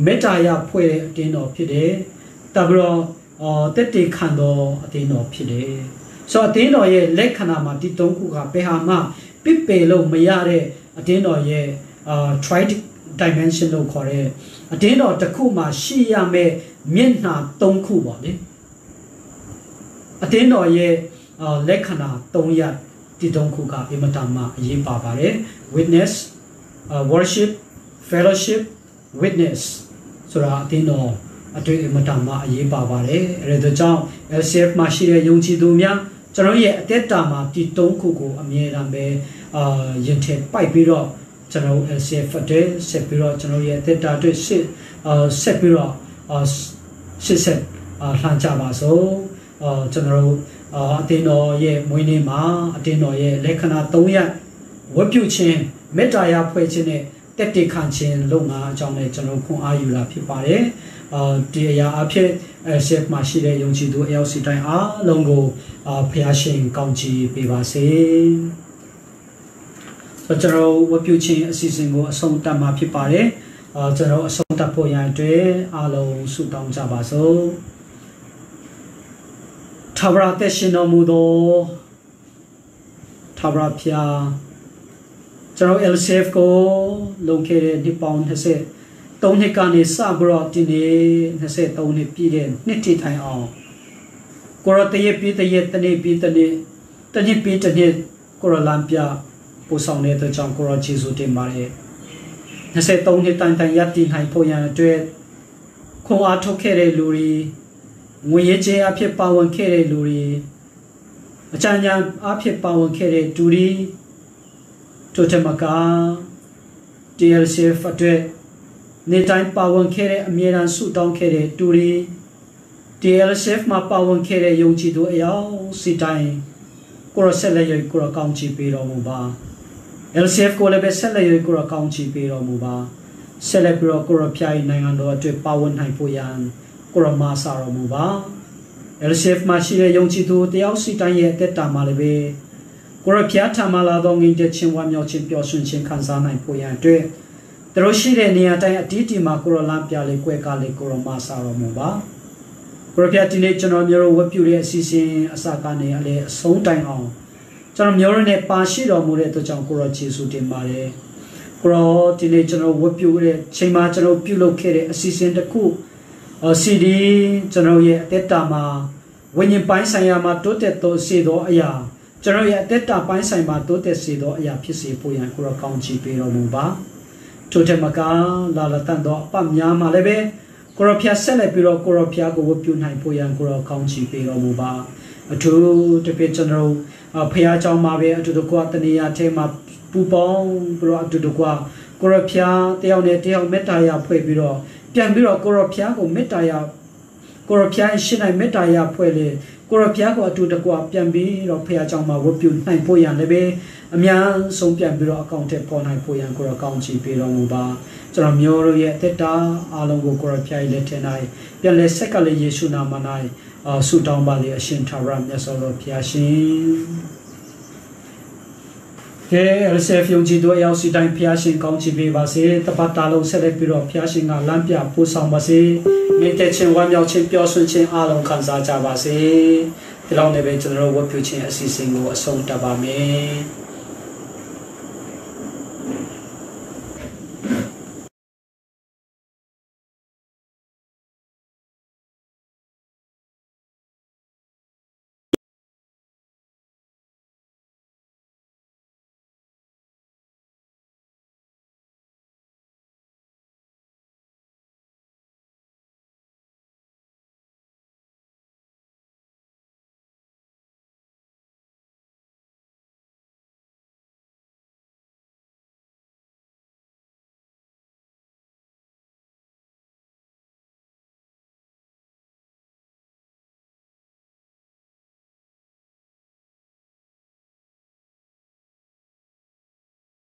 မေတ္တာရဖွဲ့တဲ့အတင်းတော်ဖြစ်တယ်တပြီးတော့တက်တေခံတော်အတင်းတော်ဖြစ်တယ်ဆိုတော့အတင်းတော်ရဲ့လက္ခဏာမှာဒီသုံးခုကဘယ်ဟာမှပြစ်ပယ်လို့မရတဲ့အတင်းတော်ရဲ့tri dimension လို့ခေါ်တဲ့အတင်းတော်တစ်ခုမှာရှိရမယ့်မျက်နှာ၃ခုပေါ့လေအတင်းတော်ရဲ့လက္ခဏာ၃ရပ်ဒီ၃ခုကအင်မတန်မှအရေးပါပါတယ် witness worship fellowship witness ဆိုတာအတင်းတော်အတွေ့အမတန်မှအရေးပါပါတယ်အဲဒါကြောင့် LCF မှာရှိတဲ့ယုံကြည်သူများကျွန်တော်ရဲ့အသက်တာမှာဒီ၃ခုကိုအမြဲတမ်းပဲရင်ထဲပိုက်ပြီးတော့ကျွန်တော် LCF တဲ့ဆက်ပြီးတော့ကျွန်တော်ရဲ့အသက်တာအတွက်ဆက်ပြီးတော့ဆက်လှမ်းကြပါစို့ကျွန်တော်အတင်းတော်ရဲ့မွေးနေ့မှာအတင်းတော်ရဲ့လက္ခဏာ၃ရပ်ဝတ်ပြုခြင်းမေတ္တာရဖွဲ့ခြင်းနဲ့တက်တေခံခြင်းလုပ်ငန်းအကြောင်းနဲ့ကျွန်တော်ခွန်အားယူလာဖြစ်ပါတယ်ဒီအရာအဖြစ် LCF မှာရှိတဲ့ယုံကြည်သူအယောက်စီတိုင်းအားလုံးကိုဖျားရှင်ကောင်းချီးပေးပါစေကျွန်တော်ဝတ်ပြုခြင်းအစီအစဉ်ကိုအဆုံးသတ်မှာဖြစ်ပါတယ်ကျွန်တော်အဆုံးသတ်ဖို့ရန်အတွက်အားလုံးဆုတောင်းကြပါစို့ထာဝရသက်ရှင်တော်မူသောထာဝရဖျားကျွန်တော် LCF ကိုလုံခဲ့တဲ့နှစ်ပေါင်း23နှစ်ကနေစပြီးတော့ဒီနေ့23နှစ်ပြည့်တဲ့နှစ်ထိတိုင်အောင် ကိုရတရေပြီးတရေတနေ့ပြီးတနေ့တနေ့ပြီးတနေ့ကိုရလမ်းပြပို့ဆောင်တဲ့အတွက်ကြောင့်ကိုရယေရှုတင်ပါတယ်23နှစ်တိုင်တိုင်ရပ်တည်နိုင်ဖို့ရန်အတွက်ခွန်အားထုတ်ခဲ့တဲ့လူတွေငွေရေးကြေးအဖြစ်ပါဝင်ခဲ့တဲ့လူတွေအချမ်းချမ်းအဖြစ်ပါဝင်ခဲ့တဲ့သူတွေတို့ထမက TLCF အတွက်နေတိုင်းပါဝင်ခဲ့တဲ့အမြဲတမ်းဆုတောင်းခဲ့တဲ့သူတွေ TLCF မှာပါဝင်ခဲ့တဲ့ယုံကြည်သူအယောက်စီတိုင်းကိုရဆက်လက်ရကိုရကောင်းချီးပေးတော်မူပါ LCF ကိုလည်းပဲဆက်လက်ရကိုရကောင်းချီးပေးတော်မူပါဆက်လက်ပြီးတော့ကိုရဖျား၏နိုင်ငံတော်အတွက်ပါဝင်နိုင်ဖို့ရန်ကိုရမဆာတော်မူပါ LCF မှာရှိတဲ့ယုံကြည်သူတယောက်စီတိုင်းရဲ့အသက်တာမှာလည်းပဲကိုရဖျားထံမှာလာတော့ငြိမ်သက်ခြင်းဝမ်းမြောက်ခြင်းပျော်ရွှင်ခြင်းခံစားနိုင်ဖို့ရန်အတွက်တို့ရှိတဲ့နေရာတိုင်းအတီးတီမှာကိုရလမ်းပြလေးကွဲကားလေးကိုရမဆာတော်မူပါကိုရဖျားဒီနေ့ကျွန်တော်မျိုးဝတ်ပြုတဲ့အစီအစဉ်အစကနေအလေအဆုံးတိုင်အောင်ကျွန်တော်မျိုးရနဲ့ပါရှိတော်မူတဲ့အတွက်ကြောင့်ကိုရယေရှုတင်ပါတယ်ကိုရဒီနေ့ကျွန်တော်ဝတ်ပြုတဲ့ချိန်မှာကျွန်တော်ပြုလုပ်ခဲ့တဲ့အစီအစဉ်တစ်ခုCD ကျွန်တော်ရဲ့အသက်တာမှာဝိညာဉ်ပိုင်းဆိုင်ရာမှာတိုးတက်သောစေသောအရာကျွန်တော်ရဲ့အသက်တာပိုင်းဆိုင်မှာတိုးတက်စေသောအရာဖြစ်စေဖို့ရန်ကိုရကောင်းချီးပေးတော်မူပါထို့ထက်မကလာလတန်သောအပများမှာလည်းပဲကိုရဖျားဆက်လက်ပြီးတော့ကိုရဖျားကိုဝတ်ပြုနိုင်ဖို့ရန်ကိုရကောင်းချီးပေးတော်မူပါအထူးတစ်ပြကျွန်တော်ဖျားเจ้าမှာပဲအတူတကွတနေရာထဲမှာပူပေါင်းပြီးတော့အတူတကွကိုရဖျားတယောက်နဲ့တယောက်မေတ္တာရဖွဲ့ပြီးတော့ပြန်ပြီးတော့ကိုရဖျားကိုမေတ္တာရကိုရဖျားရှင်းနိုင်မေတ္တာရဖွဲ့လေကိုရဖျားကိုအတူတကွပြန်ပြီးတော့ဖျားเจ้าမှာဝတ်ပြုနိုင်ဖို့ရန်လည်းပဲအများဆုံးပြန်ပြီးတော့အကောင့်ထဲပေါ်နိုင်ဖို့ရန်ကိုရကောင်းချီးပေးတော်မူပါကျွန်တော်မျိုးတို့ရဲ့အသက်တာအားလုံးကိုကိုရဖျားရဲ့လက်ထဲ၌ပြန်လဲဆက်ကလေးယေရှုနာမ၌ဆုတောင်းပါလေအရှင်ထာဝရမြတ်စွာဘုရားရှင်ကဲ LCF ယုံကြည်သူအယောက်စီတိုင်းဘုရားရှင်ကောင်းချီးပေးပါစေတပတ်တာလုံးဆက်လက်ပြီးတော့ဘုရားရှင်ကလမ်းပြပို့ဆောင်ပါစေမြင့်တက်ခြင်းဝမ်းမြောက်ခြင်းပျော်ရွှင်ခြင်းအားလုံးခံစားကြပါစေဒီလောက်နဲ့ပဲကျွန်တော်တို့ဝတ်ပြုခြင်းအစီအစဉ်ကိုအဆုံးသတ်ပါမယ်